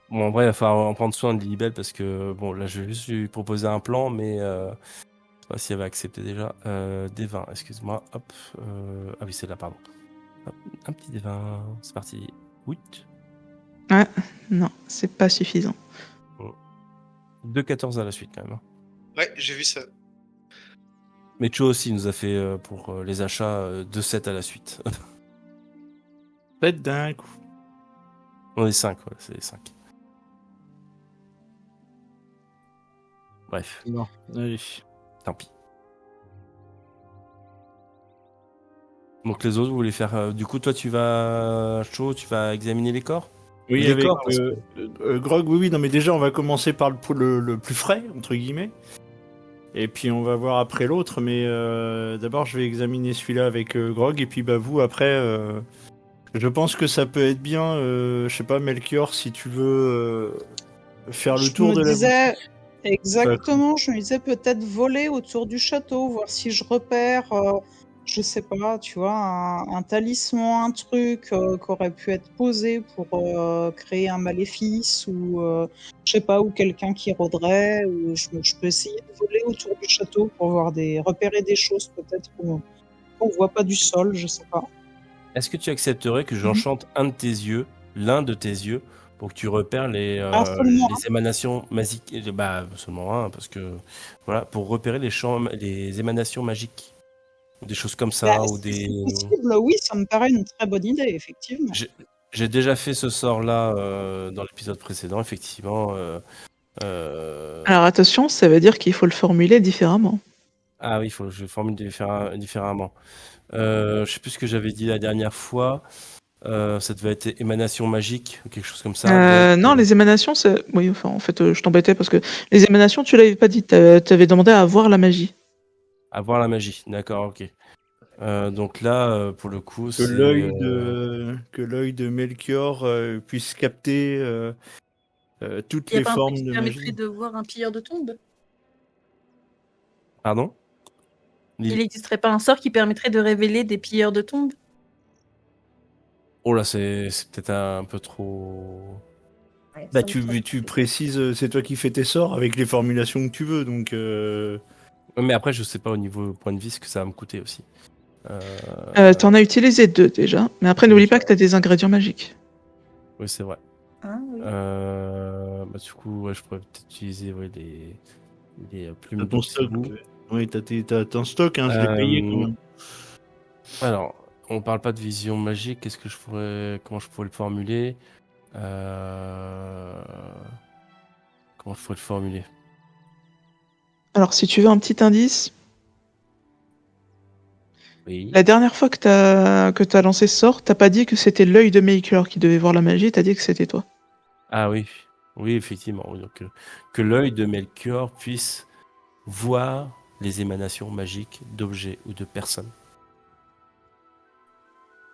Bon, en vrai, il va falloir en prendre soin de Lilibelle parce que, bon, là, je vais juste lui proposer un plan, mais je sais pas si elle va accepter déjà. Des 20, excuse-moi. Hop. Ah oui, c'est là, pardon. Hop, un petit des 20, c'est parti. 8. Non, c'est pas suffisant. 2-14 à la suite, quand même. Hein. Ouais, j'ai vu ça. Mais Cho aussi nous a fait, pour les achats, 2-7 à la suite. Faites d'un coup. On est 5, ouais, c'est les 5. Bref, Non, allez. tant pis. Donc les autres, vous voulez faire... du coup, toi, tu vas... Cho, tu vas examiner les corps? Oui, Les avec corps, parce que- Grog, oui, non, mais déjà, on va commencer par le plus frais, entre guillemets. Et puis, on va voir après l'autre, mais d'abord, je vais examiner celui-là avec Grog, et puis, bah, vous, après, je pense que ça peut être bien, je sais pas, Melchior, si tu veux faire le tour de la boutique. Exactement, je me disais peut-être voler autour du château, voir si je repère, je sais pas, tu vois, un talisman, un truc qui aurait pu être posé pour créer un maléfice ou je sais pas, ou quelqu'un qui rôderait. Ou je peux essayer de voler autour du château pour repérer des choses peut-être qu'on voit pas du sol, je sais pas. Est-ce que tu accepterais que j'enchante l'un de tes yeux, pour que tu repères les Seulement émanations magiques? Bah, seulement un, parce que... Voilà, pour repérer les émanations magiques. Des choses comme ça, ou si des... c'est possible, oui, ça me paraît une très bonne idée, effectivement. J'ai déjà fait ce sort-là dans l'épisode précédent, effectivement. Alors attention, ça veut dire qu'il faut le formuler différemment. Ah oui, il faut que je formule différemment. Je sais plus ce que j'avais dit la dernière fois. Ça devait être émanation magique ou quelque chose comme ça. Non, les émanations, c'est... Oui, enfin, en fait, je t'embêtais parce que les émanations, tu l'avais pas dit. T'avais demandé à voir la magie. Avoir la magie, d'accord, ok. Donc là, pour le coup, Que c'est l'œil de Melchior puisse capter toutes Il n'y a les pas un truc formes qui de permettrait magie. de voir un pilleur de tombe? Pardon? Il n'existerait pas un sort qui permettrait de révéler des pilleurs de tombe? Oh là, c'est peut-être un peu trop. Ouais, Bah, ça me semble. tu précises, c'est toi qui fais tes sorts avec les formulations que tu veux, donc Mais après, je sais pas au niveau point de vie ce que ça va me coûter aussi. T'en as utilisé 2 déjà, mais après, n'oublie pas que t'as des ingrédients magiques. Oui, c'est vrai. Ah, oui. Bah, du coup, ouais, je pourrais peut-être utiliser les plumes t'as ton stock. d'Oursibou. Oui, t'as ton stock, hein, je l'ai payé quand même. Alors, on parle pas de vision magique. Comment je pourrais le formuler? Comment je pourrais le formuler? Alors, si tu veux un petit indice, Oui. la dernière fois que t'as lancé ce sort, t'as pas dit que c'était l'œil de Maker qui devait voir la magie, t'as dit que c'était toi. Ah oui, oui, effectivement. Oui, donc, que l'œil de Melchior puisse voir les émanations magiques d'objets ou de personnes.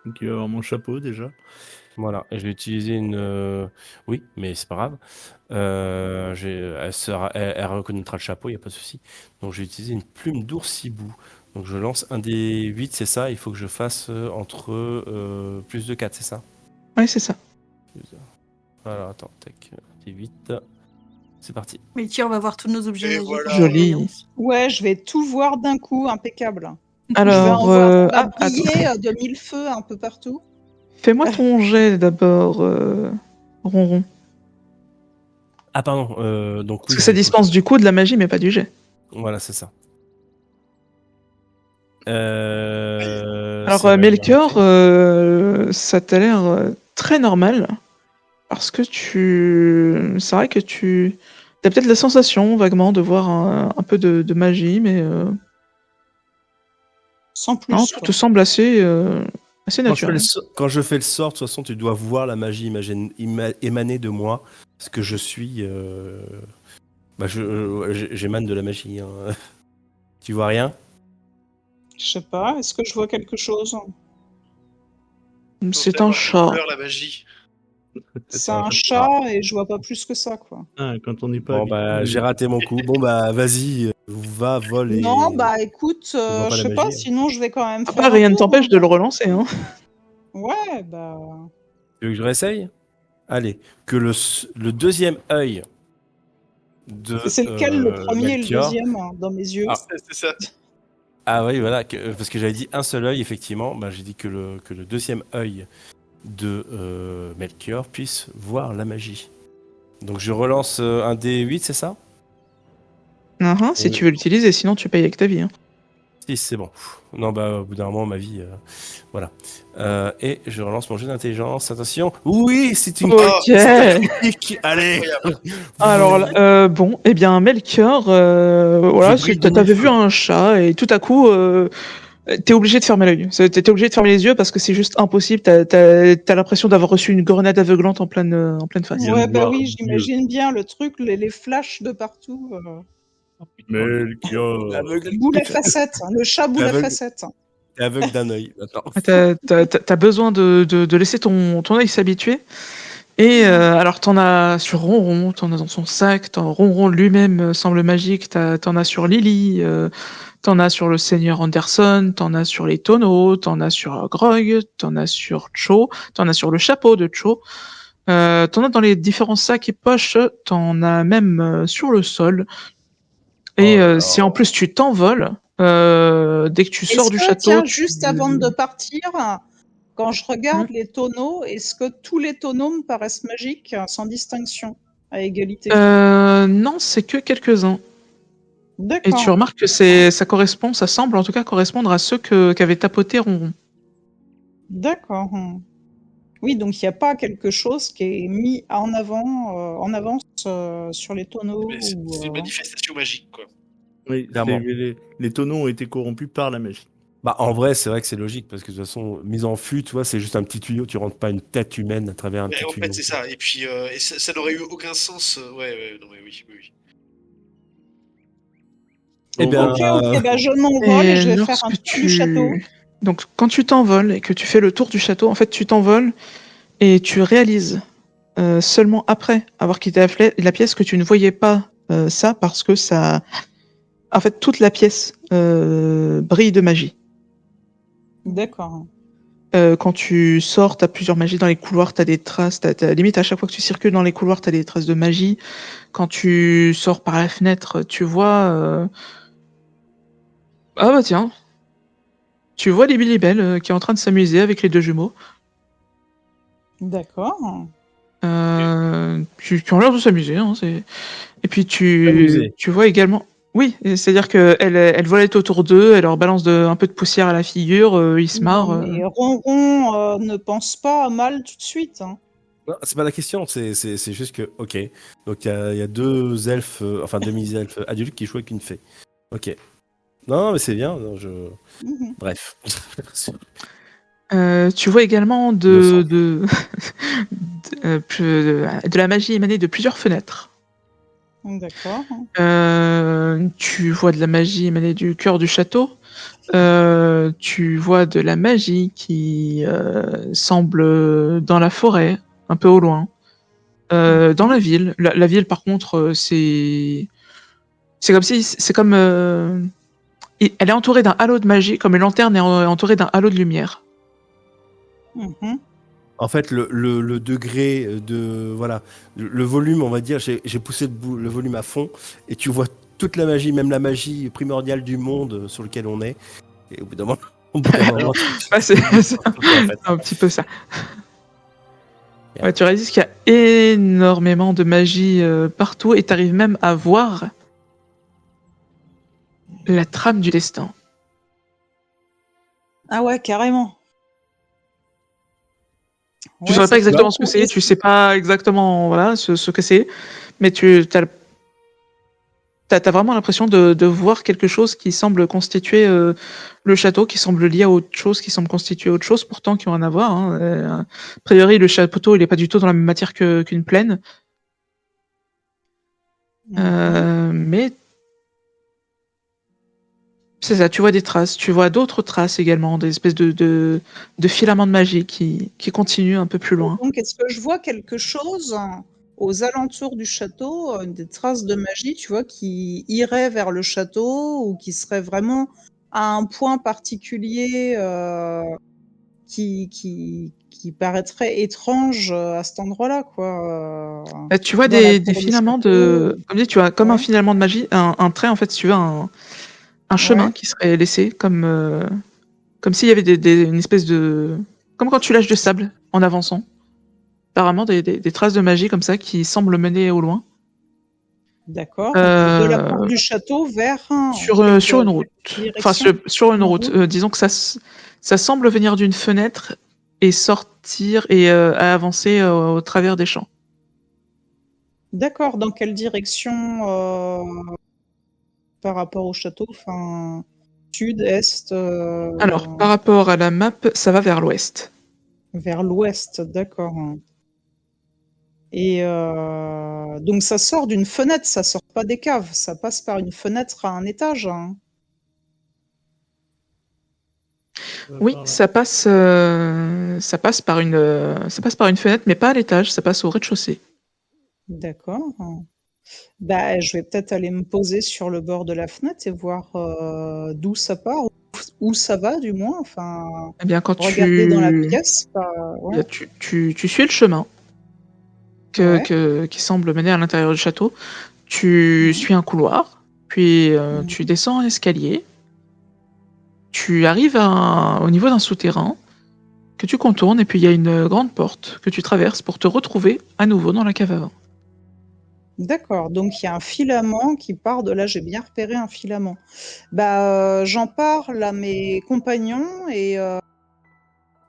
Donc il va avoir mon chapeau déjà. Voilà, et je vais utiliser une. Oui, mais c'est pas grave. Elle reconnaîtra le chapeau, il n'y a pas de souci. Donc je vais utiliser une plume d'oursibou. Donc je lance un des 8, c'est ça. Il faut que je fasse entre plus de 4, c'est ça? Ouais, c'est ça. Alors attends, tac, des 8. C'est parti. Melchior va voir tous nos objets Et magiques. voilà. en Joli. surveillance. Ouais, je vais tout voir d'un coup, impeccable. Je vais Alors, briller de mille feux un peu partout. fais-moi ton jet d'abord, Ronron. Ah pardon, donc Parce que ça dispense du coup de la magie, mais pas du jet. Voilà, c'est ça. Alors, c'est Melchior, ça t'a l'air très normal. Parce que c'est vrai que t'as peut-être la sensation, vaguement, de voir un peu de magie, mais Sans plus. non, tout quoi. te semble assez naturel. Quand je fais le sort, de toute façon, tu dois voir la magie émaner de moi, parce que je suis. J'émane de la magie. Hein. Tu vois rien? Je sais pas, est-ce que je vois quelque chose? C'est Faut un savoir chat. couleur, la magie. C'est un chat et je vois pas plus que ça, quoi. Ah, quand on n'est pas Bon, bah, habitué. j'ai raté mon coup. Bon, bah, vas-y, va, vole et. Non, bah écoute, vois pas je la sais pas, magie, hein. sinon je vais quand même faire Après, un rien ne tour, t'empêche hein. de le relancer. Hein. Ouais, bah... Tu veux que je réessaye? Allez, que le deuxième œil de. C'est lequel, le premier et le Melchior. deuxième, hein, dans mes yeux? Ah. C'est ça. Ah oui, voilà, parce que j'avais dit un seul œil, effectivement. Bah, j'ai dit que le deuxième œil de Melchior puisse voir la magie. Donc je relance un D8, c'est ça? Si tu veux l'utiliser, sinon tu payes avec ta vie. Hein. Si, c'est bon. Non, bah, au bout d'un moment, ma vie. Voilà. Et je relance mon jeu d'intelligence. Attention. Oui, c'est une Ok. critique. Allez. Incroyable. Alors, bon, eh bien, Melchior, voilà, Je brille de t'avais mille vu feux. un chat et tout à coup, t'es obligé de fermer l'œil. T'es obligé de fermer les yeux parce que c'est juste impossible. T'as l'impression d'avoir reçu une grenade aveuglante en pleine face. Viens Ouais, de bah voir oui, Dieu. j'imagine bien le truc, les flashs de partout. Melchior. Boule à facettes, hein, le chat boule à Aveugle. facettes. T'es aveugle d'un œil maintenant. T'as besoin de laisser ton œil s'habituer. Et alors, t'en as sur Ronron, t'en as dans son sac, Ronron lui-même semble magique, t'en as sur Lily, t'en as sur le Seigneur Anderson, t'en as sur les tonneaux, t'en as sur Grog, t'en as sur Cho, t'en as sur le chapeau de Cho, t'en as dans les différents sacs et poches, t'en as même sur le sol. Et si en plus tu t'envoles, dès que tu sors du château... Tiens, juste avant de partir, quand je regarde les tonneaux, est-ce que tous les tonneaux me paraissent magiques, sans distinction, à égalité? Non, c'est que quelques-uns. Et D'accord. tu remarques que ça semble en tout cas correspondre à ceux qu'avait tapoté Ronron. D'accord. Oui, donc il n'y a pas quelque chose qui est mis en avance sur les tonneaux. Mais c'est ou, c'est une manifestation magique, quoi. Oui, Clairement. les tonneaux ont été corrompus par la magie. Bah, en vrai, c'est vrai que c'est logique parce que de toute façon, mise en fût, tu vois, c'est juste un petit tuyau. Tu rentres pas une tête humaine à travers un Mais petit en tuyau. fait, c'est ça. Et puis, et ça n'aurait eu aucun sens. Ouais, non, mais oui, oui, oui. Eh bien, Ok, bah, je m'envole et je vais faire un lorsque tour du château. Donc, quand tu t'envoles et que tu fais le tour du château, en fait, tu t'envoles et tu réalises seulement après avoir quitté la pièce que tu ne voyais pas ça parce que ça. En fait, toute la pièce brille de magie. D'accord. Quand tu sors, t'as plusieurs magies dans les couloirs, t'as des traces, limite à chaque fois que tu circules dans les couloirs, t'as des traces de magie. Quand tu sors par la fenêtre, tu vois. Ah bah tiens, tu vois les Bilibel qui est en train de s'amuser avec les deux jumeaux. D'accord. Qui ont l'air de s'amuser. Hein, et puis S'amuser. tu vois également. Oui, c'est-à-dire qu'elle volait autour d'eux, elle leur balance un peu de poussière à la figure, ils se marrent. Non, mais Ronron ne pense pas à mal tout de suite. Hein. Non, c'est pas la question, c'est juste que, ok. Donc il y a deux elfes, enfin demi-elfes adultes qui jouent avec une fée. Ok. Non, mais c'est bien. Non, Mhm. Bref. Tu vois également Innocent. de la magie émanée de plusieurs fenêtres. D'accord. Tu vois de la magie émanée du cœur du château. Tu vois de la magie qui semble dans la forêt, un peu au loin. Dans la ville. La ville, par contre, c'est comme si. C'est comme. Elle est entourée d'un halo de magie, comme une lanterne est entourée d'un halo de lumière. Mhm. En fait, le degré de. Voilà. Le volume, on va dire, j'ai poussé le volume à fond et tu vois toute la magie, même la magie primordiale du monde sur lequel on est. Et au bout d'un moment. Ouais, c'est en fait. un petit peu ça. Ouais, tu réalises qu'il y a énormément de magie partout et tu arrives même à voir la trame du destin. Ah ouais, carrément. Tu Ouais, saurais ça pas fait exactement ce que beaucoup. c'est, tu sais pas exactement voilà, ce que c'est, mais t'as vraiment l'impression de voir quelque chose qui semble constituer le château, qui semble lié à autre chose, qui semble constituer autre chose, pourtant qui ont rien à voir. Hein. A priori, le château, il est pas du tout dans la même matière qu'une plaine. Mais c'est ça, tu vois des traces, tu vois d'autres traces également, des espèces de filaments de magie qui continuent un peu plus loin. Donc, est-ce que je vois quelque chose aux alentours du château, des traces de magie, tu vois, qui iraient vers le château ou qui seraient vraiment à un point particulier qui paraîtrait étrange à cet endroit-là, quoi. Tu vois Dans la des cour du filaments château. comme dit, tu vois comme un Ouais. filament de magie, un trait en fait, si tu veux, un chemin Ouais. qui serait laissé comme s'il y avait une espèce de comme quand tu lâches du sable en avançant. Apparemment des traces de magie comme ça qui semblent mener au loin. D'accord. De la porte Euh, du château vers sur une route. Enfin, direction? sur une Une route. route. Disons que ça semble venir d'une fenêtre et sortir et avancer au travers des champs. D'accord. Dans quelle direction par rapport au château? Enfin, sud, est, Alors, par rapport à la map, ça va vers l'ouest. vers l'ouest, d'accord. Et donc ça sort d'une fenêtre, ça sort pas des caves, ça passe par une fenêtre à un étage. Hein. Oui, ça passe par une fenêtre, mais pas à l'étage, ça passe au rez-de-chaussée. D'accord. Bah, je vais peut-être aller me poser sur le bord de la fenêtre et voir d'où ça part, où ça va du moins. Enfin, Eh bien, quand regarder dans la pièce. Ouais. tu suis le chemin Ouais. qui semble mener à l'intérieur du château, tu suis un couloir, puis tu descends un escalier, tu arrives au niveau d'un souterrain que tu contournes, et puis il y a une grande porte que tu traverses pour te retrouver à nouveau dans la cave avant. D'accord, donc il y a un filament qui part de là, j'ai bien repéré un filament. Bah, j'en parle à mes compagnons et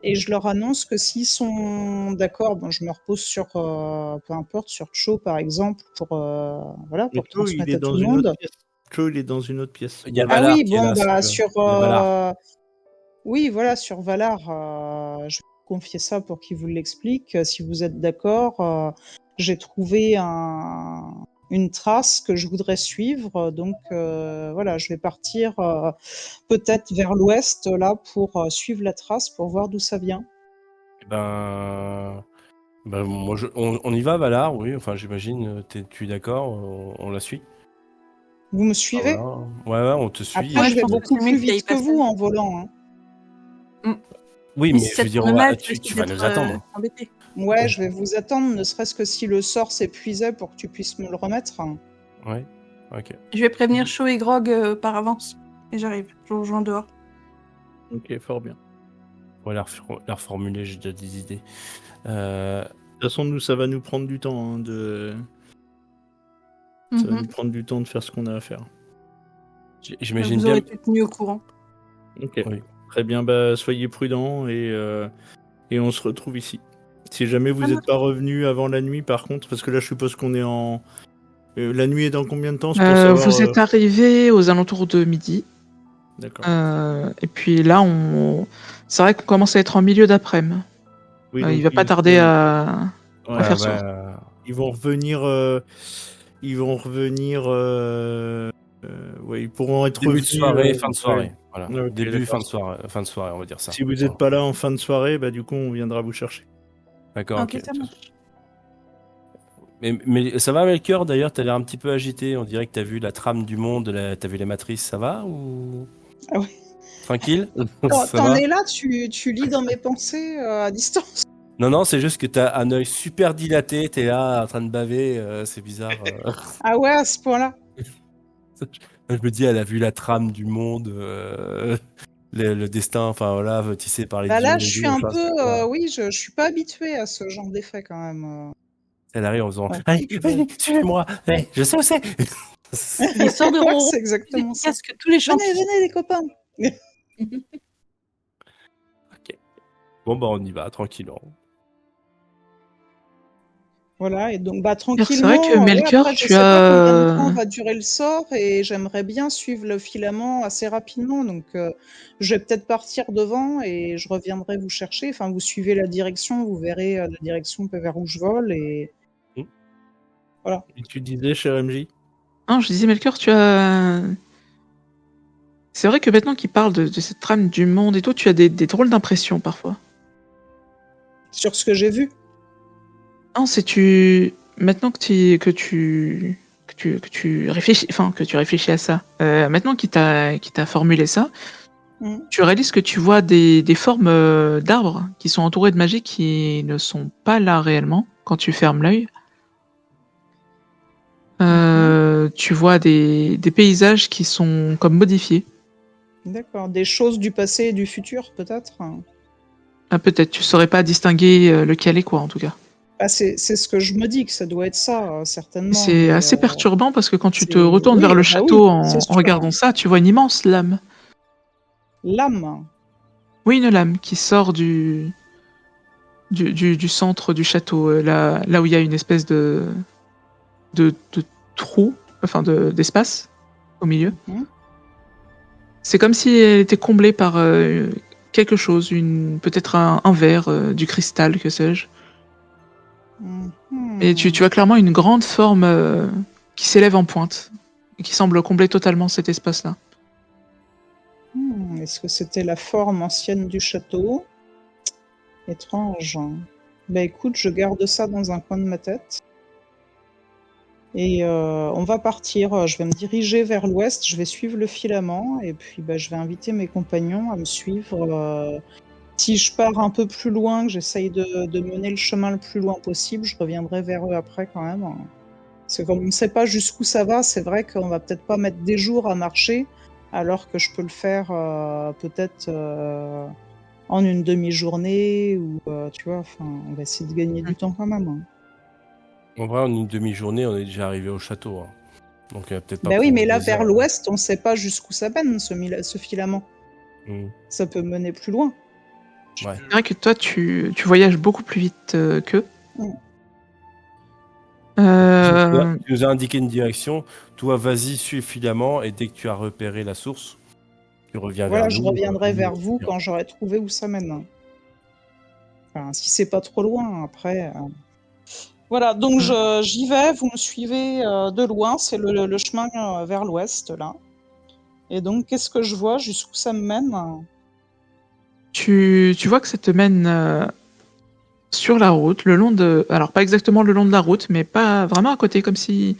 Et je leur annonce que s'ils sont d'accord, bon, je me repose sur, peu importe, sur Cho par exemple, pour, voilà, Mais pour Cho, il transmettre est à tout dans le une monde. autre pièce. Cho, il est dans une autre pièce. Il y a Ah Valar oui, qui est bon, là, si bah, tu veux. sur, Il y a Valar. oui, voilà, sur Valar, je vais vous confier ça pour qu'il vous l'explique. Si vous êtes d'accord, j'ai trouvé une trace que je voudrais suivre. Donc, voilà, je vais partir peut-être vers l'ouest, là, pour suivre la trace, pour voir d'où ça vient. Moi, on y va, Valar, oui. Enfin, j'imagine, tu es d'accord, on la suit. Vous me Ah, suivez? voilà. Ouais, on te suit. Après, Ouais, je je vais pense que beaucoup c'est mieux plus que t'ailles vite que passer. vous en volant, hein. Oui, Et mais si je ça veux dire, tourne mal, tu vas nous attendre. embêté. Ouais, je vais vous attendre, ne serait-ce que si le sort s'épuisait pour que tu puisses me le remettre. Ouais, ok. Je vais prévenir Cho et Grog par avance. Et j'arrive. Je vous rejoins dehors. Ok, fort bien. On va la reformuler, j'ai déjà des idées. De toute façon, nous, ça va nous prendre du temps ça va nous prendre du temps de faire ce qu'on a à faire. J'imagine Vous bien. aurez été tenu au courant. Ok. Oui. Très bien, bah, soyez prudents et on se retrouve ici. Si jamais vous Ça n'êtes marche. pas revenu avant la nuit, par contre, parce que là, je suppose qu'on est en. La nuit est dans combien de temps? C'est pour savoir. Vous êtes arrivé aux alentours de midi. D'accord. Et puis là, c'est vrai qu'on commence à être en milieu d'après-midi. Oui, Il donc va pas tarder à Ouais, faire bah, soir. Ils vont revenir. Ils vont revenir. Ouais, ils pourront être début de revenus. soirée, fin de ouais. soirée. Voilà. Ouais, ok, Début, d'accord. fin de soirée, on va dire ça. Si vous n'êtes pas là en fin de soirée, bah du coup, on viendra vous chercher. D'accord, Ok, ok. ça marche. Mais ça va, Melchior? D'ailleurs, t'as l'air un petit peu agité. On dirait que t'as vu la trame du monde, t'as vu les matrices. Ça va ou Ah ouais. tranquille? Ça T'en va? es là, tu lis dans mes pensées à distance. Non, c'est juste que t'as un œil super dilaté. T'es là en train de baver. C'est bizarre. Ah ouais, à ce point-là. Je me dis, elle a vu la trame du monde, le destin, enfin voilà, tissé par les Bah dieux. là, les je suis dieux, un enfin, peu, c'est pas- oui, je suis pas habituée à ce genre d'effet quand même. Elle arrive en faisant, Ouais. allez, suivez-moi, allez, je sais où c'est. Il sort de Ouais, Roro. c'est exactement ça. Casque tous les champions. Venez, les copains. Bon, bah, on y va, tranquillement. Voilà, et donc bah C'est vrai tranquillement. que Melchior, après, je tu sais pas combien de as. temps va durer le sort et j'aimerais bien suivre le filament assez rapidement. Donc je vais peut-être partir devant et je reviendrai vous chercher. Enfin, vous suivez la direction, vous verrez la direction vers où je vole et voilà. Et tu disais, cher MJ? Non, je disais Melchior, tu as. C'est vrai que maintenant qu'il parle de cette trame du monde et tout, tu as des drôles d'impressions parfois. Sur ce que j'ai vu. Non, c'est tu. Maintenant que tu réfléchis, enfin que tu réfléchis à ça. Maintenant qu'il t'a formulé ça, tu réalises que tu vois des formes d'arbres qui sont entourés de magie qui ne sont pas là réellement quand tu fermes l'œil. Tu vois des paysages qui sont comme modifiés. D'accord. Des choses du passé et du futur, peut-être. Ah, peut-être, tu saurais pas distinguer lequel est quoi en tout cas. Ah, c'est ce que je me dis, que ça doit être ça, certainement. C'est mais, assez perturbant parce que quand tu te c'est- retournes oui, vers le bah château oui, c'est en sûr. regardant ça, tu vois une immense lame. L'âme. Oui, une lame qui sort du centre du château, là où il y a une espèce de trou, enfin d'espace au milieu. Mhm. C'est comme si elle était comblée par quelque chose, peut-être un verre, du cristal, que sais-je. Mhm. Et tu vois clairement une grande forme qui s'élève en pointe et qui semble combler totalement cet espace-là. Est-ce que c'était la forme ancienne du château? Étrange. Bah écoute, je garde ça dans un coin de ma tête. Et on va partir. Je vais me diriger vers l'ouest. Je vais suivre le filament. Et puis bah, je vais inviter mes compagnons à me suivre. Si je pars un peu plus loin, que j'essaye de mener le chemin le plus loin possible, je reviendrai vers eux après quand même. Parce que comme on ne sait pas jusqu'où ça va, c'est vrai qu'on va peut-être pas mettre des jours à marcher, alors que je peux le faire peut-être en une demi-journée ou tu vois. Enfin, on va essayer de gagner du temps quand même. Hein. En vrai, en une demi-journée, on est déjà arrivé au château. Hein. Donc, peut-être pas. Bah oui, pour mais là des vers heures. l'ouest, on ne sait pas jusqu'où ça mène ce filament. Mm. Ça peut mener plus loin. Ouais. C'est vrai que toi, tu voyages beaucoup plus vite qu'eux. Tu nous as indiqué une direction. Toi, vas-y, suis le filament et dès que tu as repéré la source, tu reviens Voilà, vers je nous. reviendrai vers vous quand j'aurai trouvé où ça mène. Enfin, si c'est pas trop loin, après. Voilà, donc j'y vais, vous me suivez de loin, c'est le chemin vers l'ouest, là. Et donc, qu'est-ce que je vois, jusqu'où ça me mène? Tu vois que ça te mène sur la route, le long de... Alors, pas exactement le long de la route, mais pas vraiment à côté, comme si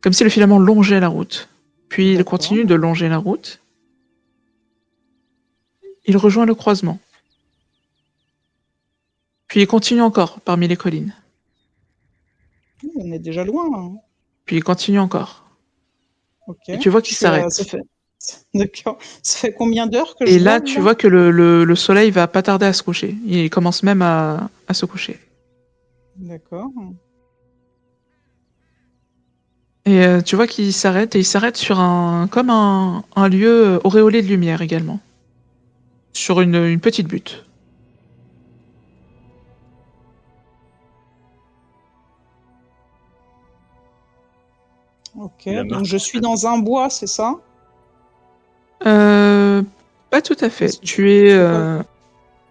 le filament longeait la route. Puis il D'accord. continue de longer la route. Il rejoint le croisement. Puis il continue encore parmi les collines. On est déjà loin, hein. Puis il continue encore. Ok. Et tu vois qu'il Je suis à- s'arrête. ça fait... D'accord. Ça fait combien d'heures que Et je là, vole, tu vois que le soleil va pas tarder à se coucher. Il commence même à se coucher. D'accord. Et tu vois qu'il s'arrête, et il s'arrête sur comme un lieu auréolé de lumière également. Sur une petite butte. Ok, La donc marque, je suis dans un bois, c'est ça? Pas tout à fait. Parce que Tu es...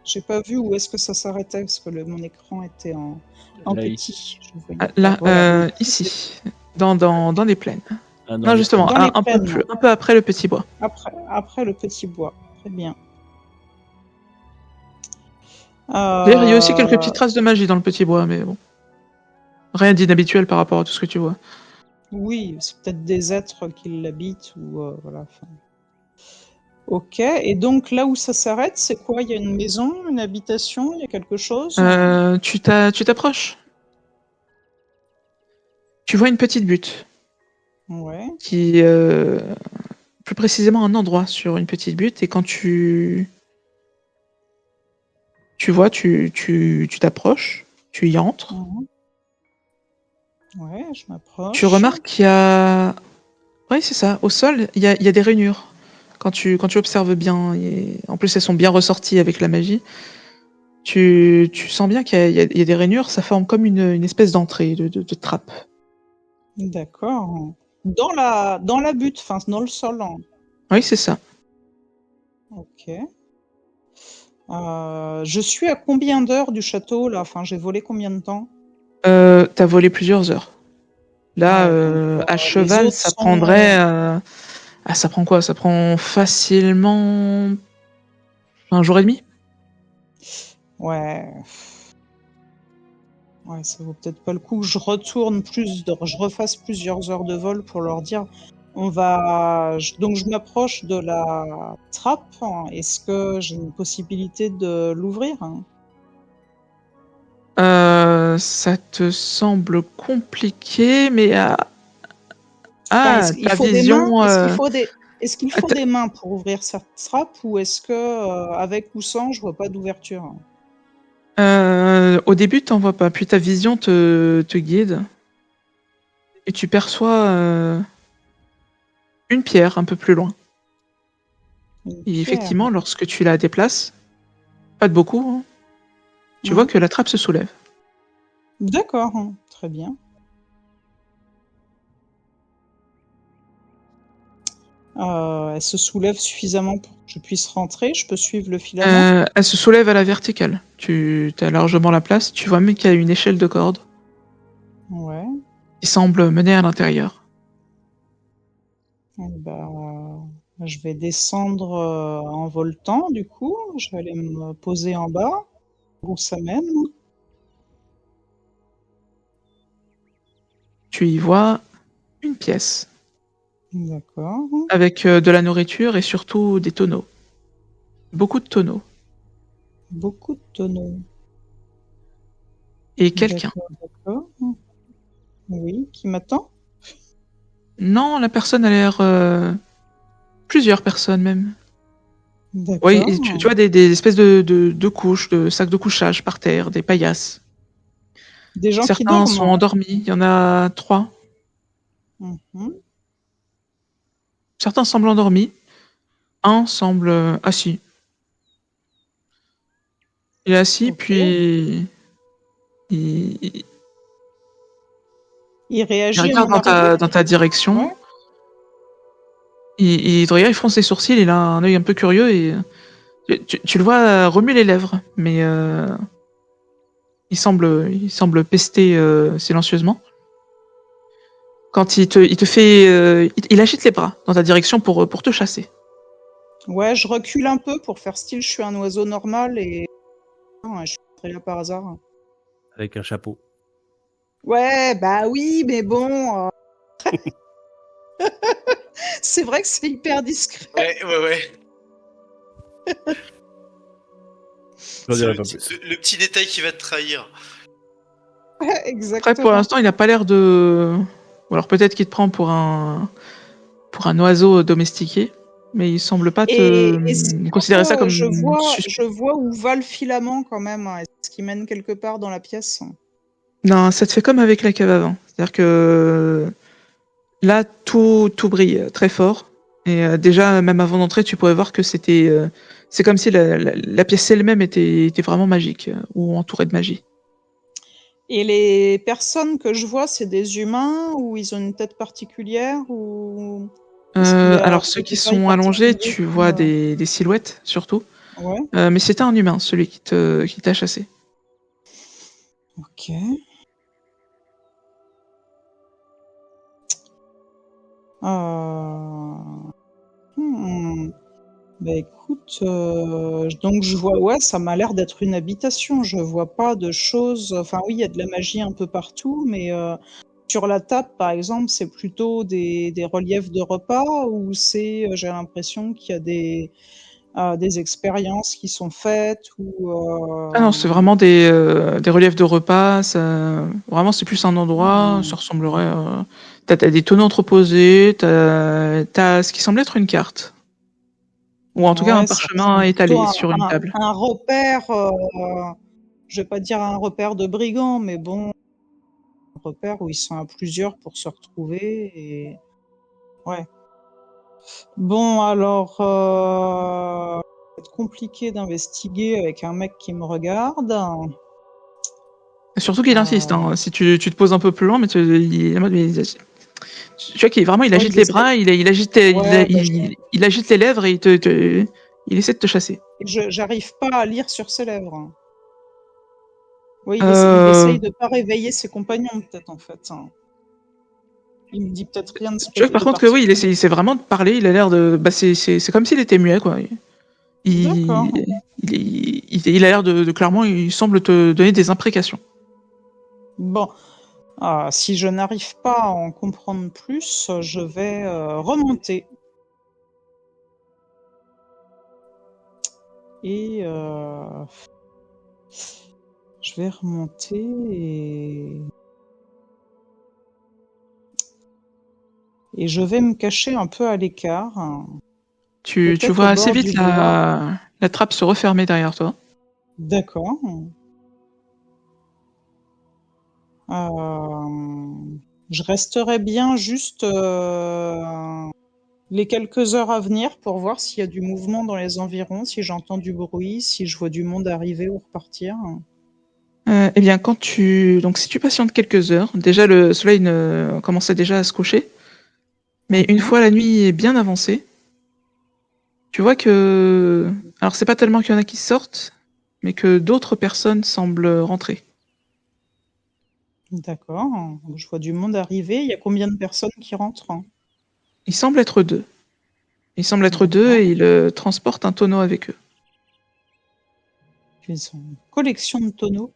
j'ai pas vu où est-ce que ça s'arrêtait, parce que mon écran était en Là, petit. Je voyais Ah, pas. là, Voilà. ici. Dans les plaines. dans Non, les justement, Dans les un peu plaines. un peu après le petit bois. Après le petit bois. Très bien. D'ailleurs, il y a aussi quelques Euh, petites traces de magie dans le petit bois, mais bon. Rien d'inhabituel par rapport à tout ce que tu vois. Oui, c'est peut-être des êtres qui l'habitent ou voilà. Enfin. Ok, et donc là où ça s'arrête, c'est quoi? Il y a une maison, une habitation, il y a quelque chose? Tu t'approches. Tu vois une petite butte. Ouais. Qui... plus précisément un endroit sur une petite butte. Et quand tu vois, tu t'approches. Tu y entres. Mhm. Ouais, je m'approche. Tu remarques qu'il y a... Oui, c'est ça. Au sol, il y a des rainures. Quand tu observes bien, en plus elles sont bien ressorties avec la magie, tu sens bien qu'il y a des rainures, ça forme comme une espèce d'entrée, de trappe. D'accord. Dans la butte, enfin dans le sol, hein. Oui, c'est ça. Ok. Je suis à combien d'heures du château là? Enfin, j'ai volé combien de temps? T'as volé plusieurs heures. Là, Ouais, donc, à les cheval, autres ça sont. prendrait... Ah, ça prend quoi? Ça prend facilement un jour et demi? Ouais. Ouais, ça vaut peut-être pas le coup que je je refasse plusieurs heures de vol pour leur dire, donc je m'approche de la trappe, hein. Est-ce que j'ai une possibilité de l'ouvrir, hein? Ça te semble compliqué, mais Enfin, il ta faut des mains? vision... Est-ce qu'il faut des mains pour ouvrir cette trappe ou est-ce que, avec ou sans, je vois pas d'ouverture? Au début, t'en vois pas, puis ta vision te guide et tu perçois une pierre un peu plus loin. Une Et pierre. effectivement, lorsque tu la déplaces, pas de beaucoup, hein, tu Mhm. vois que la trappe se soulève. D'accord, hein, très bien. Elle se soulève suffisamment pour que je puisse rentrer. Je peux suivre le filament. Elle se soulève à la verticale. Tu as largement la place. Tu vois même qu'il y a une échelle de corde Ouais. qui semble mener à l'intérieur. Eh ben, je vais descendre en voltant, du coup. Je vais aller me poser en bas, où ça mène. Tu y vois une pièce D'accord. avec de la nourriture et surtout des tonneaux. Beaucoup de tonneaux. Beaucoup de tonneaux. Et quelqu'un. D'accord. Oui, qui m'attend? Non, la personne a l'air... plusieurs personnes même. D'accord. Oui, et tu vois des espèces de couches, de sacs de couchage par terre, des paillasses. Des gens qui Certains sont dorment. endormis, il y en a 3. Mhm. Certains semblent endormis, un semble assis. Il est assis, Ok. puis il Il réagit à regarde mon arrivée? dans ta direction. Ouais. Il te regarde, il fronce les sourcils, il a un œil un peu curieux et tu le vois remuer les lèvres, mais il semble pester silencieusement. Quand il te fait, il agite les bras dans ta direction pour te chasser. Ouais, je recule un peu pour faire style, je suis un oiseau normal et je suis entré là par hasard. Avec un chapeau. Ouais, bah oui, mais bon. C'est vrai que c'est hyper discret. Ouais. J'en C'est dirai le, pas petit- plus. le petit détail qui va te trahir. Exactement. Après, pour l'instant, il n'a pas l'air de... Ou alors peut-être qu'il te prend pour un oiseau domestiqué, mais il semble pas Et considérer ça comme je suspect. vois où va le filament quand même. Est-ce qu'il mène quelque part dans la pièce? Non, ça te fait comme avec la cave avant. C'est-à-dire que là, tout brille très fort. Et déjà, même avant d'entrer, tu pourrais voir que c'était... c'est comme si la pièce elle-même était vraiment magique, ou entourée de magie. Et les personnes que je vois, c'est des humains ou ils ont une tête particulière ou est-ce qu'il y a Alors, ceux des qui détails sont allongés, particuliers tu vois comme, des silhouettes, surtout. Ouais, Mais c'était un humain, celui qui t'a chassé. ok. Euh... hmm. Bah écoute, donc je vois, ouais, ça m'a l'air d'être une habitation. Je vois pas de choses. Enfin, oui, il y a de la magie un peu partout, mais sur la table, par exemple, c'est plutôt des reliefs de repas ou c'est, j'ai l'impression qu'il y a des expériences qui sont faites ou. Ah non, c'est vraiment des reliefs de repas. Vraiment, c'est plus un endroit. Ça ressemblerait. T'as des tonneaux entreposés. T'as ce qui semble être une carte, ou en tout cas un Ouais, ça parchemin ressemble plutôt étalé à sur une table. un repère. Je vais pas dire un repère de brigands, mais bon, un repère où ils sont à plusieurs pour se retrouver et ouais. Bon, alors, ça va être compliqué d'investiguer avec un mec qui me regarde. Surtout qu'il insiste. Hein. Si tu te poses un peu plus loin, mais il est en mode, mais tu vois qu'il vraiment, il Ouais, agite il les essaie. bras, il agite, Ouais, bah, il agite les lèvres et il essaie de te chasser. j'arrive pas à lire sur ses lèvres. Oui, il Euh, essaye de pas réveiller ses compagnons, peut-être, en fait. Il me dit peut-être rien Tu vois que par de contre que oui, particulier. il essaie vraiment de parler. Il a l'air de, bah c'est comme s'il était muet quoi. D'accord. Il, il a l'air de clairement, il semble te donner des imprécations. Bon, si je n'arrive pas à en comprendre plus, je vais remonter. Et je vais remonter et je vais me cacher un peu à l'écart, Tu peut-être au vois assez bord vite du bois. la trappe se refermer derrière toi. D'accord. Euh, je resterai bien juste les quelques heures à venir pour voir s'il y a du mouvement dans les environs, si j'entends du bruit, si je vois du monde arriver ou repartir. Eh bien, donc si tu patientes quelques heures, déjà le soleil commençait déjà à se coucher, mais une Mhm. fois la nuit est bien avancée, tu vois que, alors c'est pas tellement qu'il y en a qui sortent, mais que d'autres personnes semblent rentrer. D'accord. Je vois du monde arriver. Il y a combien de personnes qui rentrent? Il semble être deux. Ils semblent être deux D'accord. et ils transportent un tonneau avec eux. Ils ont une collection de tonneaux.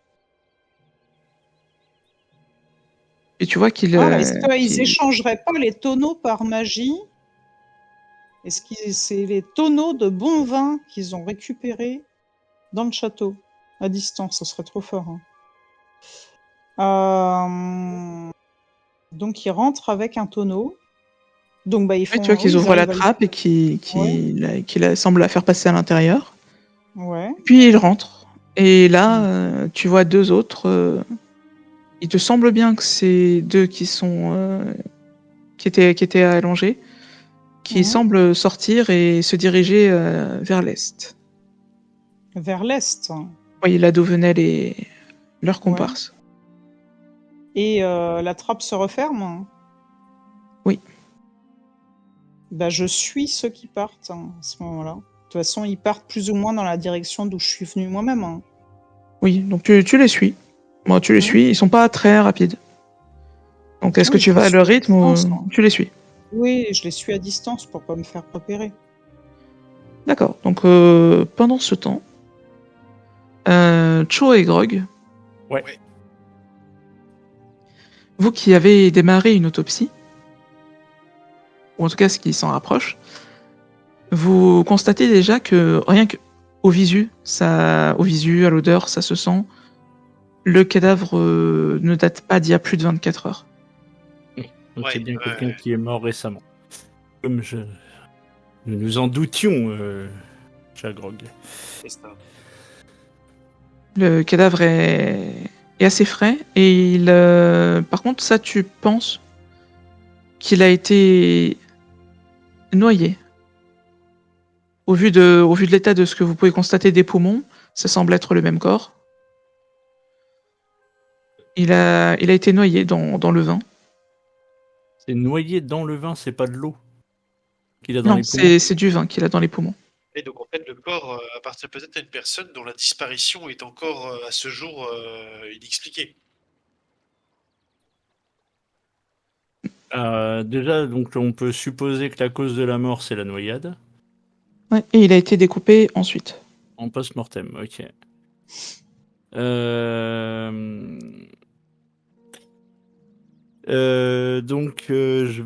Et tu vois qu'ils Est-ce qu'ils échangeraient pas les tonneaux par magie? Est-ce que c'est les tonneaux de bon vin qu'ils ont récupérés dans le château à distance? Ce serait trop fort. Donc ils rentrent avec un tonneau. Donc ils tu vois font, qu'ils oui, ils ouvrent la arrivent à le. trappe et Ouais, qui semblent la faire passer à l'intérieur. ouais. Puis ils rentrent. Et là, tu vois deux autres. Il te semble bien que c'est deux qui étaient allongés, qui Mhm. semblent sortir et se diriger vers l'est. Vers l'est. voyez là d'où venaient leurs Ouais. comparses. Et la trappe se referme? Oui. Bah, je suis ceux qui partent à ce moment-là. De toute façon, ils partent plus ou moins dans la direction d'où je suis venue moi-même. Oui, donc tu les suis. Bon, tu les suis, ils sont pas très rapides. Donc est-ce que Oui, tu je les vas à suis leur à rythme distance, ou hein. tu les suis? Oui, je les suis à distance pour pas me faire repérer. D'accord, donc pendant ce temps, Cho et Grog, Ouais. vous qui avez démarré une autopsie, ou en tout cas ce qui s'en rapproche, vous constatez déjà que rien que au visu, à l'odeur, ça se sent, le cadavre ne date pas d'il y a plus de 24 heures. Donc Ouais, c'est bien ouais, quelqu'un ouais. qui est mort récemment. Comme nous nous en doutions, cher Grog. C'est ça. Le cadavre est assez frais et par contre, ça, tu penses qu'il a été noyé. Au vu de l'état de ce que vous pouvez constater des poumons, ça semble être le même corps. Il a été noyé dans le vin. C'est noyé dans le vin, c'est pas de l'eau qu'il a dans Non, les poumons. c'est du vin qu'il a dans les poumons. Et donc en fait, le corps appartient peut-être à une personne dont la disparition est encore à ce jour inexpliquée. Déjà, donc on peut supposer que la cause de la mort, c'est la noyade. Ouais, et il a été découpé ensuite. En post-mortem, ok. Donc je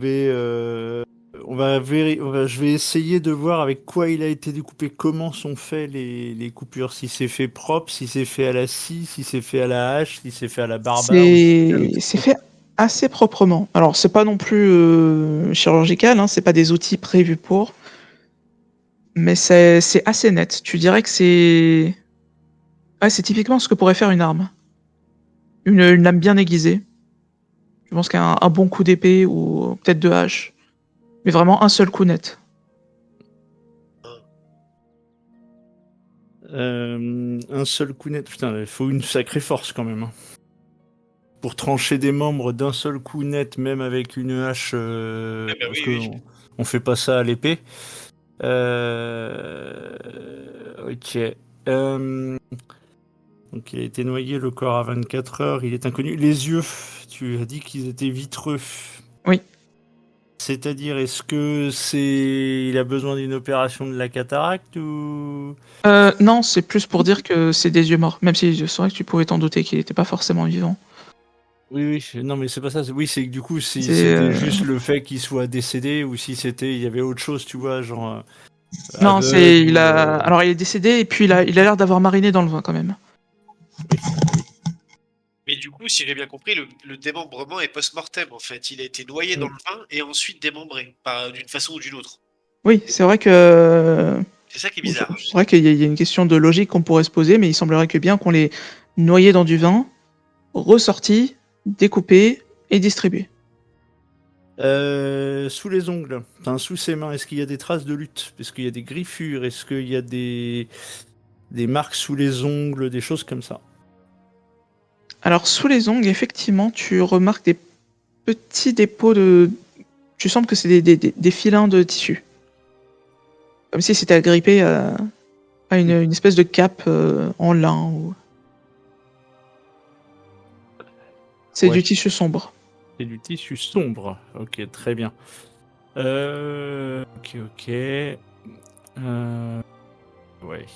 vais essayer de voir avec quoi il a été découpé, comment sont faits les coupures, si c'est fait propre, si c'est fait à la scie, si c'est fait à la hache, si c'est fait à la barbare. Ou si c'est fait à C'est l'outil. fait assez proprement. Alors, c'est pas non plus chirurgical, hein, c'est pas des outils prévus pour, mais c'est assez net. Tu dirais que c'est. Ouais, c'est typiquement ce que pourrait faire une arme. Une lame bien aiguisée. Je pense qu'un bon coup d'épée ou peut-être de hache. Mais vraiment un seul coup net. Un seul coup net, putain, il faut une sacrée force quand même, hein. Pour trancher des membres d'un seul coup net, même avec une hache, Ah bah parce oui, que oui. on fait pas ça à l'épée. Ok. Donc il a été noyé, le corps à 24 heures, il est inconnu. Les yeux, tu as dit qu'ils étaient vitreux. Oui. C'est-à-dire, est-ce que il a besoin d'une opération de la cataracte ou... Non, c'est plus pour dire que c'est des yeux morts. Même si c'est vrai que tu pouvais t'en douter qu'il n'était pas forcément vivant. Oui, oui, non, mais c'est pas ça. Oui, c'est que du coup, si C'est, c'était juste le fait qu'il soit décédé ou si il y avait autre chose, tu vois, genre Non, aveugle ou. Alors, il est décédé et puis il a l'air d'avoir mariné dans le vin quand même. Mais du coup, si j'ai bien compris, le démembrement est post-mortem en fait. Il a été noyé dans le vin et ensuite démembré, d'une façon ou d'une autre. Oui, c'est vrai que. C'est ça qui est bizarre. C'est vrai qu'il y a une question de logique qu'on pourrait se poser, mais il semblerait que bien qu'on l'ait noyé dans du vin, ressorti, découpé et distribué. Sous les ongles, enfin sous ses mains, est-ce qu'il y a des traces de lutte? Est-ce qu'il y a des griffures? Est-ce qu'il y a des marques sous les ongles, des choses comme ça? Alors, sous les ongles, effectivement, tu remarques des petits dépôts de. Tu sens que c'est des filins de tissu. Comme si c'était agrippé à une espèce de cape en lin. C'est Ouais. du tissu sombre. C'est du tissu sombre. Ok, très bien. Ok, ok. Ouais.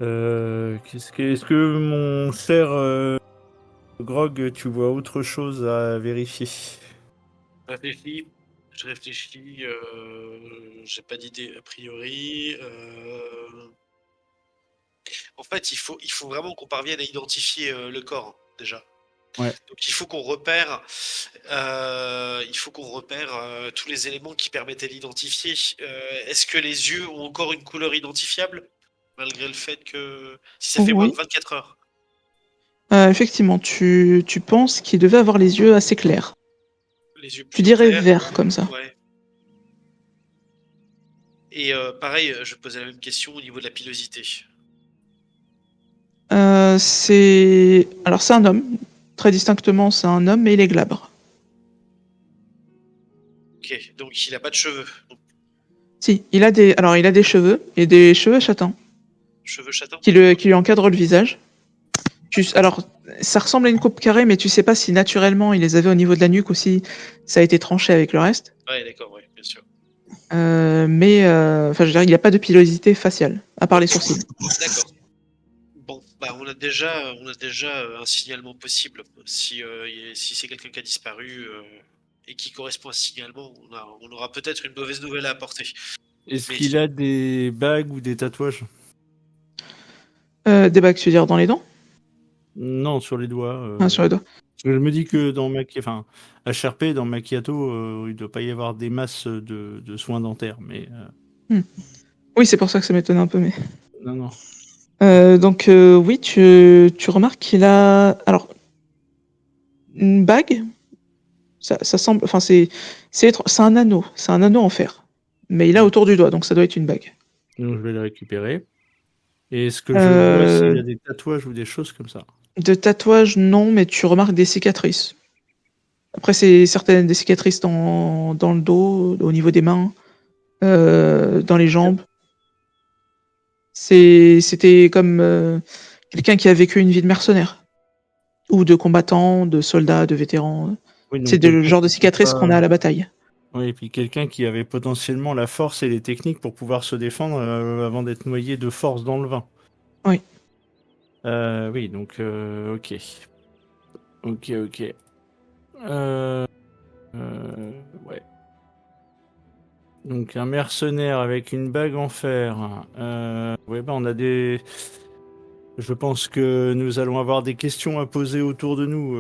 Est-ce que mon cher Grog, tu vois autre chose à vérifier? Je réfléchis, j'ai pas d'idée a priori. En fait, il faut vraiment qu'on parvienne à identifier le corps déjà. Ouais. Donc il faut qu'on repère tous les éléments qui permettent de l'identifier. Est-ce que les yeux ont encore une couleur identifiable malgré le fait que si ça fait moins Oui. de 24 heures? Effectivement, tu penses qu'il devait avoir les yeux assez clairs. Les yeux Tu plutôt dirais clairs, verts comme ça. ouais. Et pareil, je posais la même question au niveau de la pilosité. c'est un homme. Très distinctement, c'est un homme, mais il est glabre. Ok, donc il a pas de cheveux. Donc, Si, il a des cheveux, et des cheveux châtains, cheveux châtains. qui lui encadrent le visage. Alors, ça ressemble à une coupe carrée, mais tu sais pas si naturellement il les avait au niveau de la nuque ou si ça a été tranché avec le reste. Ouais, d'accord, ouais, bien sûr. Je veux dire, il n'y a pas de pilosité faciale, à part les sourcils. D'accord. Bon, bah on a déjà un signalement possible. Si c'est quelqu'un qui a disparu et qui correspond à ce signalement, on aura peut-être une mauvaise nouvelle à apporter. Est-ce Mais- qu'il a des bagues ou des tatouages? Des bagues, tu veux dire, dans les dents? Non, sur les doigts. Sur les doigts. Parce que je me dis que à Sherpé, dans Macchiato, il doit pas y avoir des masses de soins dentaires, mais Oui, c'est pour ça que ça m'étonne un peu, mais... non, non. Oui, tu remarques qu'il a... Alors, une bague, ça semble... Enfin, c'est un anneau. C'est un anneau en fer. Mais il a autour du doigt, donc ça doit être une bague. Donc je vais le récupérer. Et est-ce que je vois s'il a des tatouages ou des choses comme ça? De tatouages, non, mais tu remarques des cicatrices. Après, c'est certaines des cicatrices dans le dos, au niveau des mains, dans les jambes. C'était comme quelqu'un qui a vécu une vie de mercenaire. Ou de combattant, de soldat, de vétéran. Oui, donc C'est le quelqu'un genre de qui était cicatrices pas- qu'on a à la bataille. Oui, et puis quelqu'un qui avait potentiellement la force et les techniques pour pouvoir se défendre avant d'être noyé de force dans le vin. Oui. Oui, donc ok. Ok, ok. Euh, ouais. Donc un mercenaire avec une bague en fer. Ouais, on a des. Je pense que nous allons avoir des questions à poser autour de nous,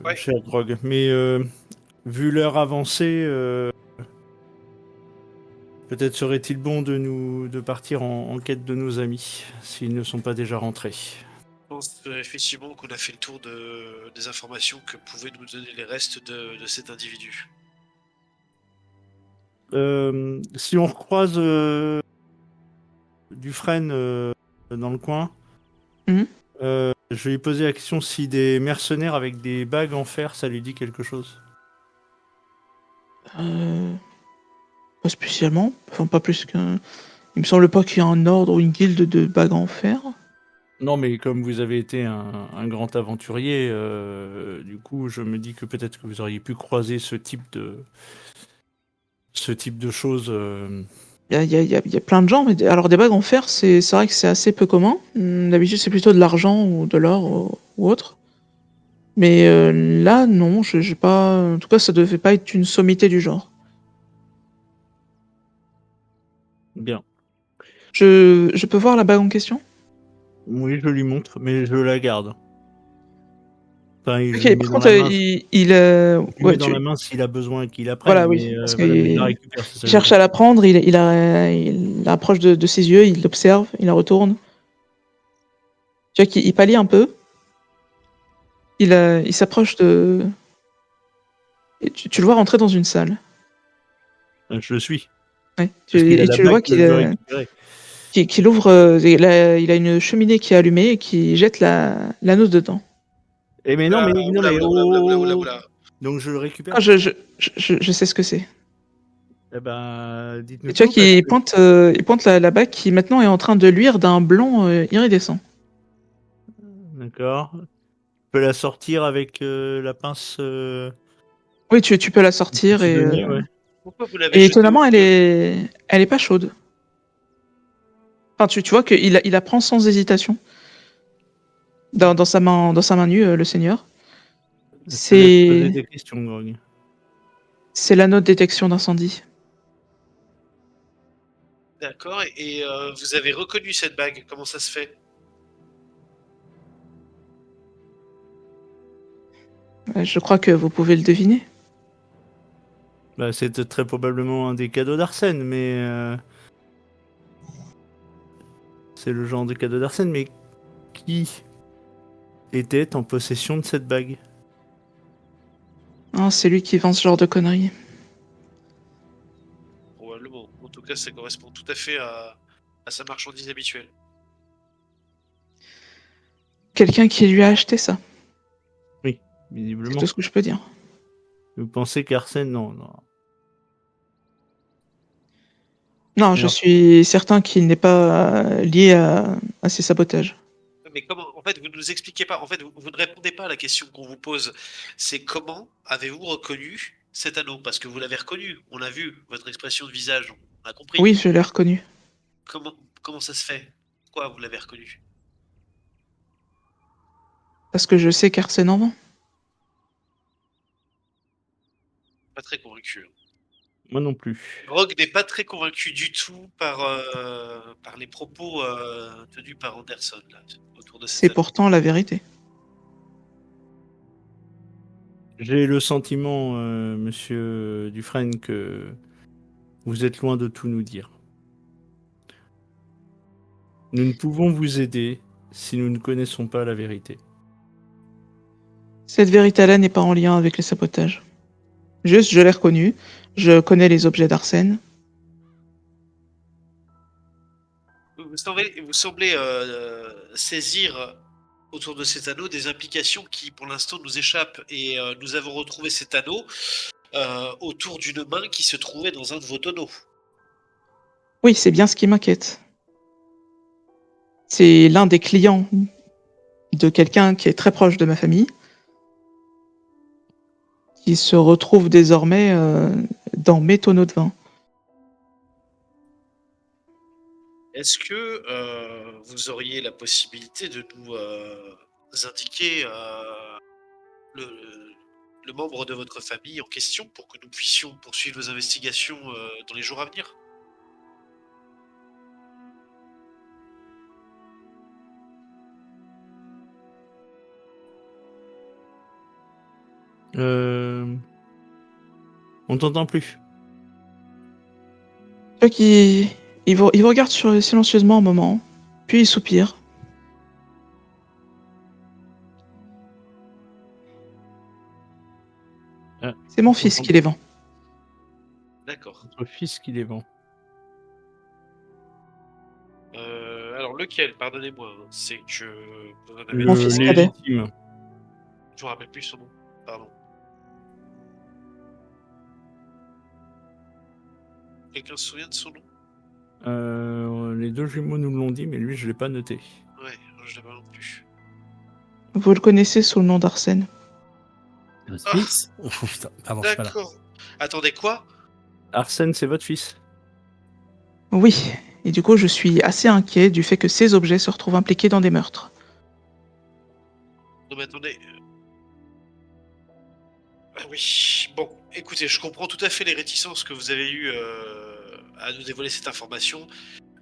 Ouais. cher Grog. Mais vu l'heure avancée, peut-être serait-il bon de partir en quête de nos amis, s'ils ne sont pas déjà rentrés. Je pense effectivement qu'on a fait le tour des informations que pouvaient nous donner les restes de cet individu. Si on recroise Dufresne dans le coin, Mhm. je vais lui poser la question si des mercenaires avec des bagues en fer, ça lui dit quelque chose. Pas spécialement. Enfin, pas plus qu'un... Il me semble pas qu'il y ait un ordre ou une guilde de bagues en fer. Non, mais comme vous avez été un grand aventurier, du coup, je me dis que peut-être que vous auriez pu croiser ce type de choses. Il y a plein de gens, mais alors des bagues en fer, c'est vrai que c'est assez peu commun. D'habitude, c'est plutôt de l'argent ou de l'or ou autre. Mais là, non, j'ai pas. En tout cas, ça devait pas être une sommité du genre. Bien. Je peux voir la bague en question? Oui, je lui montre, mais je la garde. Enfin, je lui Ok, mets par dans contre, la main. il Je lui mets dans la main s'il a besoin qu'il la prenne, Voilà, oui, mais parce voilà, mais je qu'il la récupère, c'est ça il que je veux cherche à dire. la prendre, il la approche de ses yeux, il l'observe, il la retourne. Tu vois qu'il pâlit un peu. Il s'approche de. Et tu le vois rentrer dans une salle. Je le suis. Ouais. Parce qu'il a Et la tu le vois bague que je veux récupérer. qu'il ouvre. Il a une cheminée qui est allumée et qui jette l'anneau dedans. Eh mais non, mais non, Oula, mais oula, oula, oula, oula, oh. oula. Donc je le récupère. Ah, je sais ce que c'est. Eh ben, Et dites-nous tu vois tout parce qu'il que pointe la bague qui maintenant est en train de luire d'un blanc iridescent. d'accord. Je peux la sortir avec la pince Oui, tu peux la du sortir petit denier, ouais. Pourquoi vous l'avez et jeté étonnamment, au elle est pas chaude. Enfin, tu vois qu'il la prend sans hésitation dans sa main nue, le seigneur. Je te laisse poser C'est des questions, Grog. c'est l'anneau de détection d'incendie. D'accord, et vous avez reconnu cette bague, comment ça se fait? Je crois que vous pouvez le deviner. Bah, c'est très probablement un des cadeaux d'Arsène, mais c'est le genre de cadeau d'Arsène, mais qui était en possession de cette bague? Ah, c'est lui qui vend ce genre de conneries. Probablement. En tout cas, ça correspond tout à fait à sa marchandise habituelle. Quelqu'un qui lui a acheté ça. C'est Visiblement. tout ce que je peux dire. Vous pensez qu'Arsène... Non, non. Non, je Alors- suis certain qu'il n'est pas lié à ces sabotages. Mais comment, en fait, vous ne nous expliquez pas, en fait, vous ne répondez pas à la question qu'on vous pose. C'est comment avez-vous reconnu cet anneau? Parce que vous l'avez reconnu, on l'a vu, votre expression de visage, on a compris. Oui, je l'ai reconnu. Comment ça se fait? Pourquoi vous l'avez reconnu? Parce que je sais qu'Arsène en vend. Pas très convaincu. Moi non plus. Rogue n'est pas très convaincu du tout par les propos tenus par Anderson là, autour de C'est cet anneau. pourtant la vérité. J'ai le sentiment, monsieur Dufresne, que vous êtes loin de tout nous dire. Nous ne pouvons vous aider si nous ne connaissons pas la vérité. Cette vérité-là n'est pas en lien avec les sabotages. Juste, je l'ai reconnu. Je connais les objets d'Arsène. Vous semblez saisir autour de cet anneau des implications qui, pour l'instant, nous échappent. Et nous avons retrouvé cet anneau autour d'une main qui se trouvait dans un de vos tonneaux. Oui, c'est bien ce qui m'inquiète. C'est l'un des clients de quelqu'un qui est très proche de ma famille, qui se retrouve désormais dans mes tonneaux de vin. Est-ce que vous auriez la possibilité de nous indiquer le membre de votre famille en question pour que nous puissions poursuivre nos investigations dans les jours à venir? On t'entend plus. Chuck, il vous regarde silencieusement un moment, puis il soupire. C'est mon fils qui les vend. D'accord. Votre fils qui les vend. Alors lequel? Pardonnez-moi, hein, c'est que vous en avez Mon fils cadet. légitime. Je me rappelle plus son nom. Pardon. Quelqu'un se souvient de son nom? Les deux jumeaux nous l'ont dit, mais lui, je l'ai pas noté. Ouais, je l'ai pas non plus. Vous le connaissez sous le nom d'Arsène. Votre fils Oh putain, pardon, je suis pas là. D'accord. Attendez, quoi? Arsène, c'est votre fils? Oui, et du coup je suis assez inquiet du fait que ces objets se retrouvent impliqués dans des meurtres. Non mais attendez. Ah oui, bon, écoutez, je comprends tout à fait les réticences que vous avez eues à nous dévoiler cette information.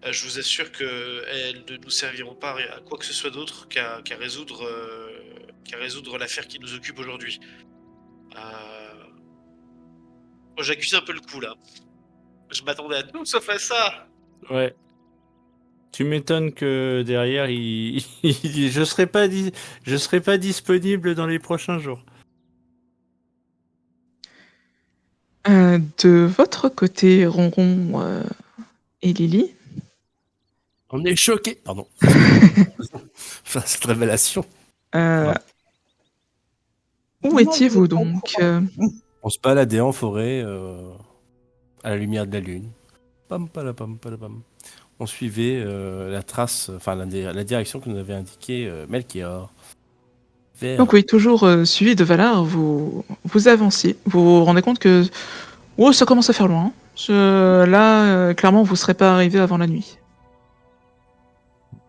Je vous assure qu'elles ne nous serviront pas à quoi que ce soit d'autre qu'à résoudre l'affaire qui nous occupe aujourd'hui. Moi, j'accuse un peu le coup là. Je m'attendais à tout sauf à ça. Ouais. Tu m'étonnes que derrière, je serai pas disponible dans les prochains jours. De votre côté, Ronron et Lily, On est choqués. Pardon. Enfin, cette révélation. où Non, étiez-vous je donc comprends. On se baladait en forêt à la lumière de la lune. Pam, palapam, palapam. On suivait la trace, enfin la direction que nous avait indiquée Melchior. Vers... Donc oui, toujours suivi de Valar, vous avanciez. Vous vous rendez compte que ça commence à faire loin. Là, clairement, vous ne serez pas arrivé avant la nuit.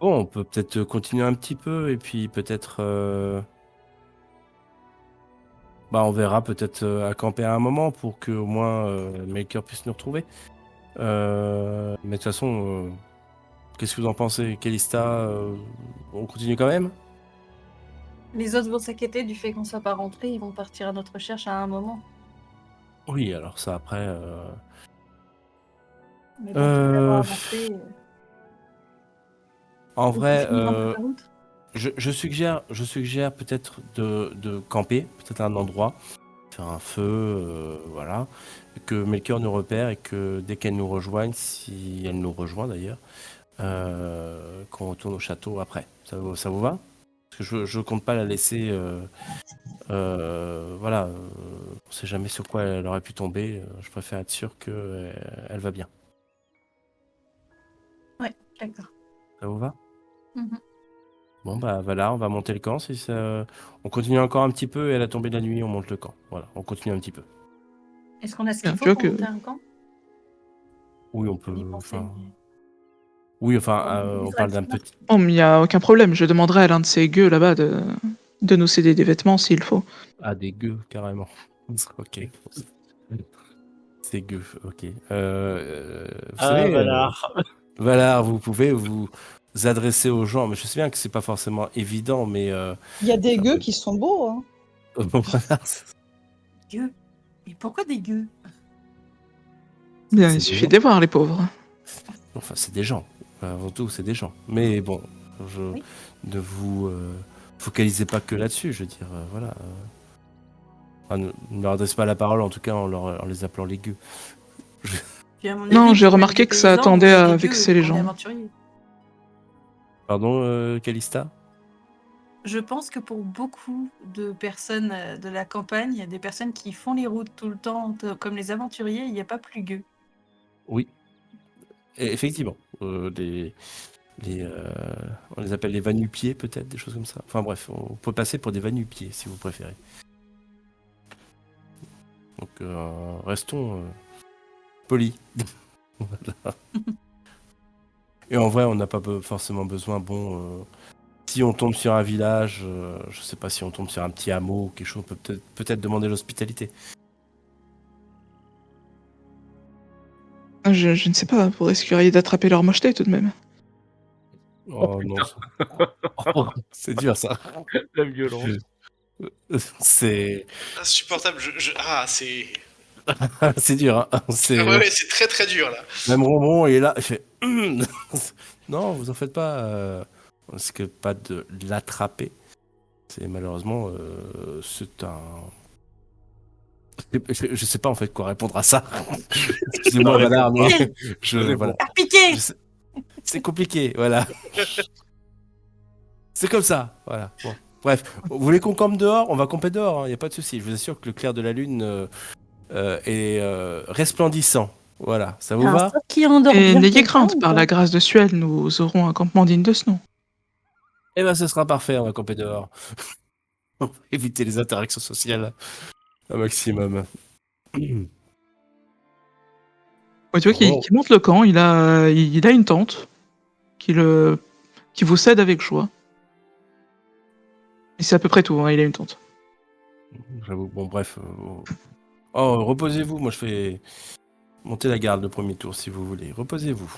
Bon, on peut peut-être continuer un petit peu et puis peut-être... on verra peut-être à camper à un moment pour que au moins Melchior puisse nous retrouver. Mais de toute façon, qu'est-ce que vous en pensez, Callista? On continue quand même? Les autres vont s'inquiéter du fait qu'on ne soit pas rentré, ils vont partir à notre recherche à un moment. Oui, alors ça après... Mais bon, après avoir avancé, En on peut vrai, finir un peu la route. je suggère peut-être de camper, peut-être à un endroit, faire un feu, voilà, que Melchior nous repère et que dès qu'elle nous rejoigne, si elle nous rejoint d'ailleurs, qu'on retourne au château après. Ça vous va? Parce que je compte pas la laisser. Voilà, on sait jamais sur quoi elle aurait pu tomber. Je préfère être sûr qu'elle va bien. Ouais, d'accord. Ça vous va? Mhm. Bon, bah voilà, on va monter le camp. Si ça... On continue encore un petit peu et à la tombée de la nuit, on monte le camp. Voilà, on continue un petit peu. Est-ce qu'on a ce Bien, qu'il tu faut vois pour que- monter un camp? Oui, on peut. On y pensait, Enfin, mais- oui, enfin, On on parle d'un serait- petit. Oh, mais il n'y a aucun problème. Je demanderai à l'un de ces gueux là-bas de nous céder des vêtements s'il faut. Ah, des gueux, carrément. Ok. C'est gueux, ok. Vous savez, Valar, vous pouvez vous adresser aux gens, mais je sais bien que c'est pas forcément évident, mais Il y a des ça gueux peut- qui sont beaux. Hein. Valar, Gueux. Mais pourquoi des gueux? Bien, C'est il suffit des de les voir, les pauvres. enfin, c'est des gens. Avant tout, c'est des gens. Mais bon, Oui. ne vous focalisez pas que là-dessus. Je veux dire, voilà. Enfin, ne leur adressez pas la parole, en tout cas, en les appelant les gueux. Puis à mon Non, avis, j'ai vous remarqué êtes que ça paysans, attendait vous êtes à des gueux, vexer les on est gens. aventuriers. Pardon, Calista? Je pense que pour beaucoup de personnes de la campagne, il y a des personnes qui font les routes tout le temps, comme les aventuriers, il n'y a pas plus gueux. Oui. Et effectivement. On les appelle les va-nu-pieds, peut-être, des choses comme ça. Enfin bref, on peut passer pour des va-nu-pieds, si vous préférez. Donc, restons polis. Voilà. Et en vrai, on n'a pas forcément besoin. Bon, si on tombe sur un village, je sais pas, si on tombe sur un petit hameau ou quelque chose, on peut peut-être demander l'hospitalité. Je ne sais pas, vous risqueriez d'attraper leur mocheté tout de même. Oh, non, oh, c'est dur ça. La violence. C'est Insupportable. C'est. c'est dur. Hein. Ah ouais, c'est très très dur là. Même Roman il est là, il fait non, vous en faites pas. On risque pas de l'attraper. C'est malheureusement c'est un. Je sais pas en fait quoi répondre à ça. Excusez-moi, Valar, mais voilà. À piquer! C'est compliqué, voilà. C'est comme ça, voilà. Bon. Bref, vous voulez qu'on campe dehors? On va camper dehors, il n'y a pas de souci. Je vous assure que le clair de la lune est resplendissant. Voilà, ça vous va? Qui endort Et bien n'ayez quelqu'un, crainte, ou par pas? la grâce de Suel, nous aurons un campement digne de ce nom. Eh ben, ce sera parfait, on va camper dehors. On va éviter les interactions sociales un maximum. Ouais, tu vois qu'il monte le camp, il a une tente qui vous cède avec joie. Et c'est à peu près tout, hein, il a une tente. J'avoue, bon, bref. Oh, reposez-vous, moi je fais monter la garde le premier tour si vous voulez. Reposez-vous.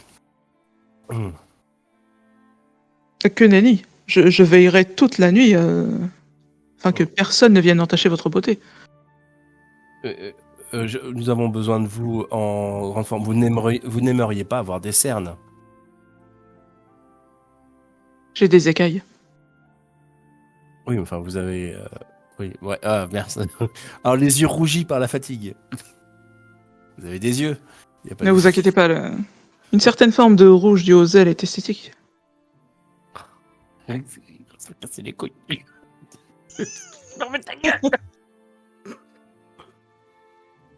Que nenni, je veillerai toute la nuit afin que personne ne vienne entacher votre beauté. Nous avons besoin de vous en grande forme. Vous n'aimeriez pas avoir des cernes? J'ai des écailles. Oui, enfin, vous avez... Oui, ouais, ah, merci. Alors, les yeux rougis par la fatigue. Vous avez des yeux. Y a pas Ne de- vous inquiétez pas, une certaine forme de rouge du haut zèle est esthétique. Ça me casse les couilles.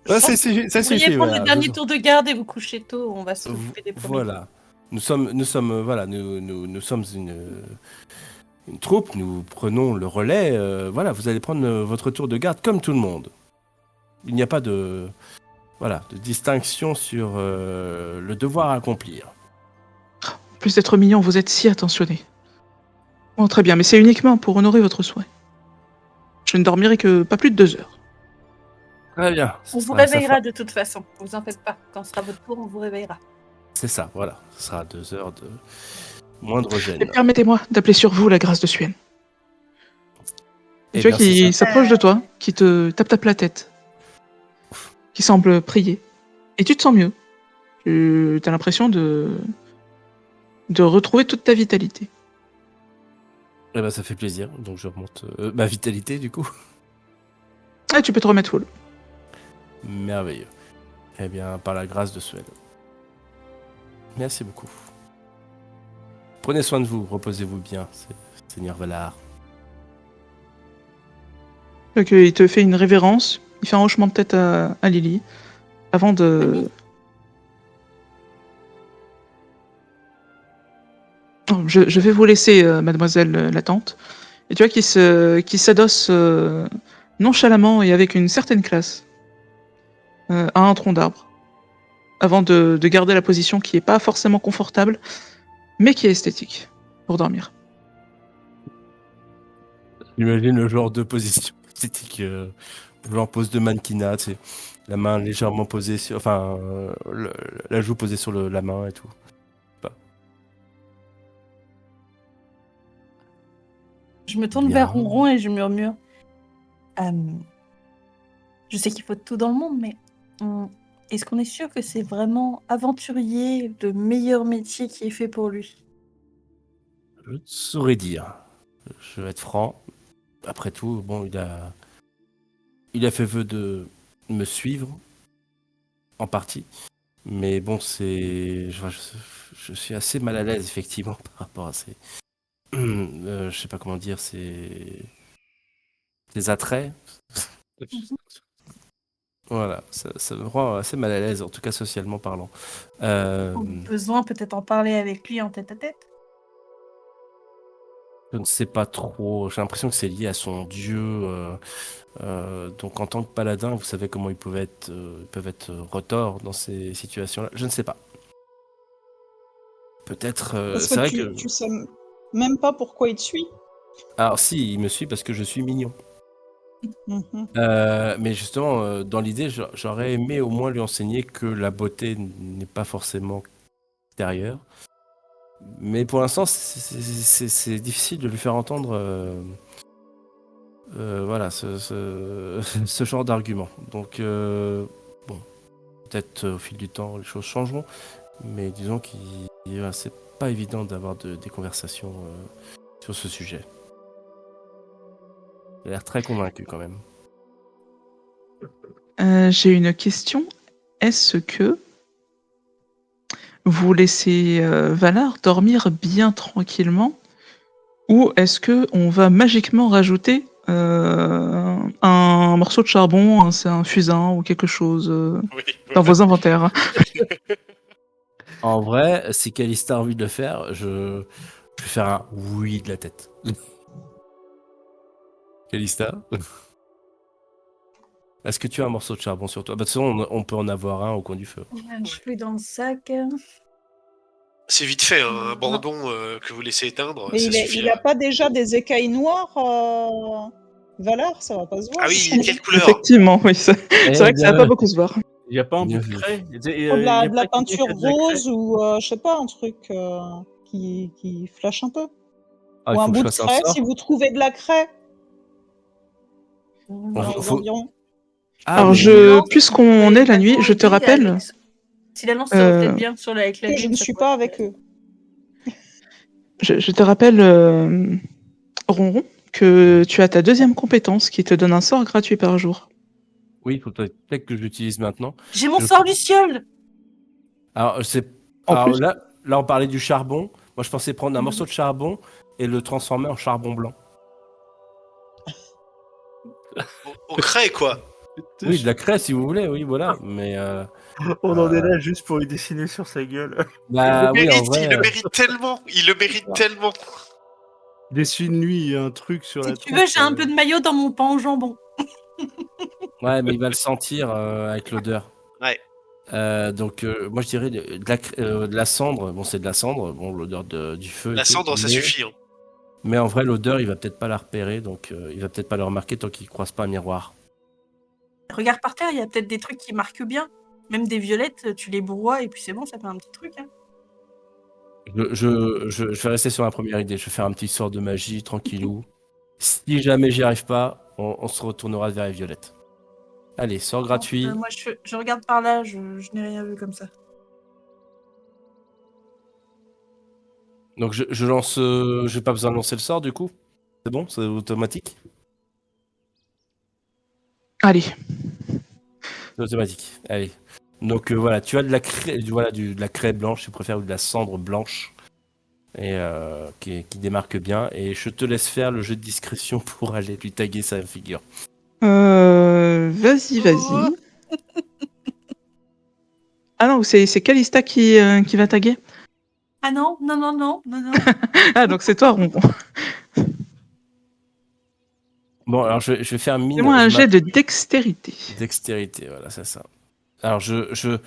Ça suffit. Vous pourriez prendre voilà. le dernier tour de garde et vous coucher tôt, on va s'occuper des premiers. Voilà. Nous sommes une troupe, nous prenons le relais. Voilà, vous allez prendre votre tour de garde comme tout le monde. Il n'y a pas de distinction sur le devoir à accomplir. En plus d'être mignon, vous êtes si attentionné. Bon, très bien, mais c'est uniquement pour honorer votre souhait. Je ne dormirai que pas plus de 2 heures. Très bien. On vous réveillera de toute façon, vous en faites pas. Quand ce sera votre tour, on vous réveillera. C'est ça, voilà. Ce sera 2 heures de moindre gêne. Et permettez-moi d'appeler sur vous la grâce de Suène. Eh Tu vois bien, c'est qu'il ça. s'approche de toi, qui te tape la tête, qui semble prier. Et tu te sens mieux. Tu as l'impression de retrouver toute ta vitalité. Eh ben, ça fait plaisir. Donc je remonte ma vitalité du coup. Ah, tu peux te remettre full. Merveilleux. Eh bien, par la grâce de Suède. Merci beaucoup. Prenez soin de vous, reposez-vous bien, Seigneur Valar. Donc, il te fait une révérence, il fait un hochement de tête à Lily, avant de... Oh, je vais vous laisser, mademoiselle la tante. Et tu vois qu'il s'adosse nonchalamment et avec une certaine classe à un tronc d'arbre, avant de garder la position qui est pas forcément confortable, mais qui est esthétique, pour dormir. J'imagine le genre de position esthétique, genre pose de mannequinat, tu sais, la main légèrement posée sur, enfin, la joue posée sur la main et tout. Je me tourne Bien. vers Ronron et je murmure. Je sais qu'il faut tout dans le monde, mais est-ce qu'on est sûr que c'est vraiment aventurier le meilleur métier qui est fait pour lui? Je ne saurais dire. Je vais être franc. Après tout, bon, il a fait vœu de me suivre, en partie. Mais bon, je suis assez mal à l'aise, effectivement, par rapport à ces... je sais pas comment dire, ces attraits. Voilà, ça me rend assez mal à l'aise, en tout cas socialement parlant. Au besoin, peut-être en parler avec lui en tête à tête. Je ne sais pas trop. J'ai l'impression que c'est lié à son dieu. Donc en tant que paladin, vous savez comment ils peuvent être retors dans ces situations-là. Je ne sais pas. Peut-être. Parce C'est que vrai tu, que. tu sais même pas pourquoi il te suit. Alors si, il me suit parce que je suis mignon. Mhm. Mais justement, dans l'idée, j'aurais aimé au moins lui enseigner que la beauté n'est pas forcément extérieure. Mais pour l'instant, c'est difficile de lui faire entendre voilà, ce genre d'argument. Donc, bon, peut-être au fil du temps, les choses changeront. Mais disons c'est pas évident d'avoir des conversations sur ce sujet. Il a l'air très convaincu quand même. J'ai une question. Est-ce que vous laissez Valar dormir bien tranquillement, ou est-ce que on va magiquement rajouter un morceau de charbon, c'est un fusain ou quelque chose Oui, dans voilà. vos inventaires? En vrai, si Calista a envie de le faire, je vais faire un oui de la tête. Calista, est-ce que tu as un morceau de charbon sur toi? Bah, de toute façon, on peut en avoir un au coin du feu. Je suis dans le sac. C'est vite fait, hein, un Non. bandon que vous laissez éteindre, Mais ça il suffira. a pas déjà des écailles noires, Valar, ça va pas se voir. Ah oui, quelle couleur! Effectivement, oui. C'est vrai que ça va pas beaucoup se voir. Il n'y a pas un bout Bien de vu. craie? Oh, de la peinture rose ou je sais pas, un truc qui flash un peu. Ah, Ou il un faut que bout je de fasse un craie, sort. si vous trouvez de la craie Faut- dans les faut- environs. Ah, Alors, mais puisqu'on est la nuit, je te rappelle, Si la lance, ça va Euh, peut-être bien sur avec la Que lune. je ne ça suis pourrait pas être- avec eux. je te rappelle, Ronron, que tu as ta deuxième compétence qui te donne un sort gratuit par jour. oui, il faut peut-être que je l'utilise maintenant. J'ai mon Je- sort Luciole! Alors, En alors plus, là, on parlait du charbon. Moi, je pensais prendre un Mhm. morceau de charbon et le transformer en charbon blanc. On crée, quoi! Oui, de la craie, si vous voulez, oui, voilà. Mais On en est là juste pour lui dessiner sur sa gueule. bah oui, en Il vrai. le mérite tellement! Il le mérite tellement! Dessine-lui un truc sur Si la tu veux, j'ai un peu de maillot dans mon pain au jambon. Ouais, mais il va le sentir avec l'odeur. Ouais. Donc, moi, je dirais de la cendre. Bon, c'est de la cendre. Bon, l'odeur du feu. et La tout, cendre, ça mais- suffit. Hein. Mais en vrai, l'odeur, il va peut-être pas la repérer, donc il va peut-être pas le remarquer tant qu'il croise pas un miroir. Regarde par terre, il y a peut-être des trucs qui marquent bien. Même des violettes, tu les broies et puis c'est bon, ça fait un petit truc. Hein. Je vais rester sur ma première idée. Je vais faire un petit sort de magie, tranquillou. Si jamais j'y arrive pas, on se retournera vers les violettes. Allez, sort gratuit. Moi, je regarde par là, je n'ai rien vu comme ça. Donc je lance. J'ai pas besoin de lancer le sort du coup. C'est bon, c'est automatique. allez. C'est automatique. Allez. Donc voilà, tu as de la craie, de la craie blanche, tu préfères, ou de la cendre blanche, et qui démarque bien. Et je te laisse faire le jeu de discrétion pour aller lui taguer sa figure. Vas-y. Oh. Ah non, c'est Calista qui va taguer. Ah non. Ah, donc c'est toi, Ronron. Bon, alors je vais faire mine. Fais-moi un je jet de dextérité. Dextérité, voilà, c'est ça. Alors je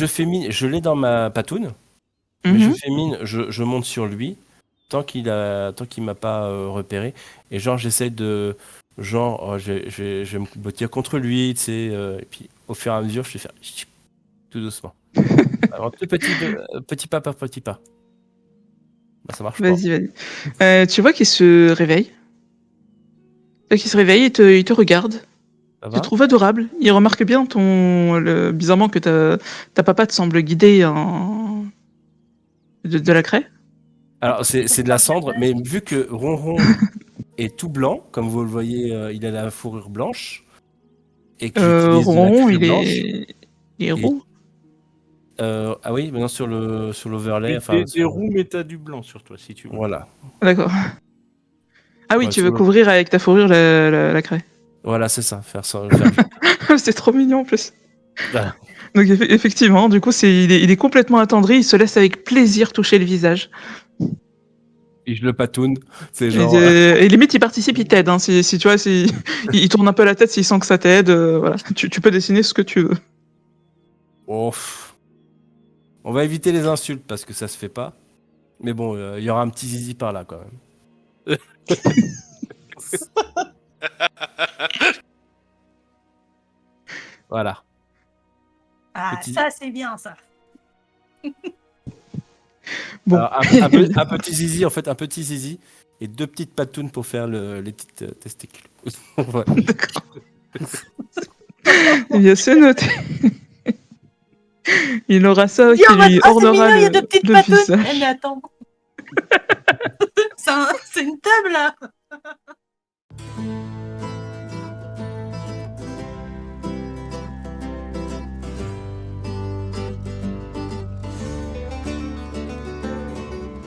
fais mine, je l'ai dans ma patoune, mais je Mhm. fais mine, je monte sur lui tant qu'il m'a pas repéré, et genre j'essaie de je vais me blottir contre lui, tu sais, et puis au fur et à mesure je vais faire chip, tout doucement. Alors petit pas par petit pas. Bah, ça marche pas. Vas-y. Tu vois qu'il se réveille. Tu vois qu'il se réveille et il te regarde. Ça Il te va? trouve adorable. Il remarque bien bizarrement que ta papa te semble guider de la craie. Alors c'est de la cendre, mais vu que Ronron est tout blanc, comme vous le voyez, il a la fourrure blanche, et que j'utilise de la Ronron, cuir il blanche. est roux. Ah oui, maintenant sur l'overlay, Et enfin des roues, mais t'as du blanc sur toi, si tu veux. voilà, D'accord. Ah oui, Ouais, tu veux couvrir avec ta fourrure la craie. voilà, c'est ça, faire ça. C'est trop mignon en plus. Voilà. Donc effectivement, du coup, il est complètement attendri. Il se laisse avec plaisir toucher le visage. Et je le patoune, c'est Et, genre. et limite, il participe, il t'aide. Hein, si tu vois, il tourne un peu la tête s'il sent que ça t'aide. Voilà. Tu peux dessiner ce que tu veux. Oh, on va éviter les insultes parce que ça se fait pas. Mais bon, il y aura un petit zizi par là quand même. Voilà. Ah, Petit- ça c'est bien ça. Bon. Alors, un petit zizi, en fait, un petit zizi et deux petites patounes pour faire les petites testicules. Voilà. D'accord. Eh bien, c'est noté. Il aura ça qui lui c'est ornera mignon, il y a deux petites le patounes. visage. Eh, mais attends. C'est une table là.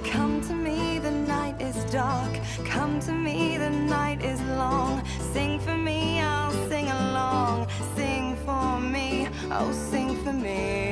Come to me, the night is dark. Come to me, the night is long. Sing for me, I'll sing along. Sing for me, oh, sing for me.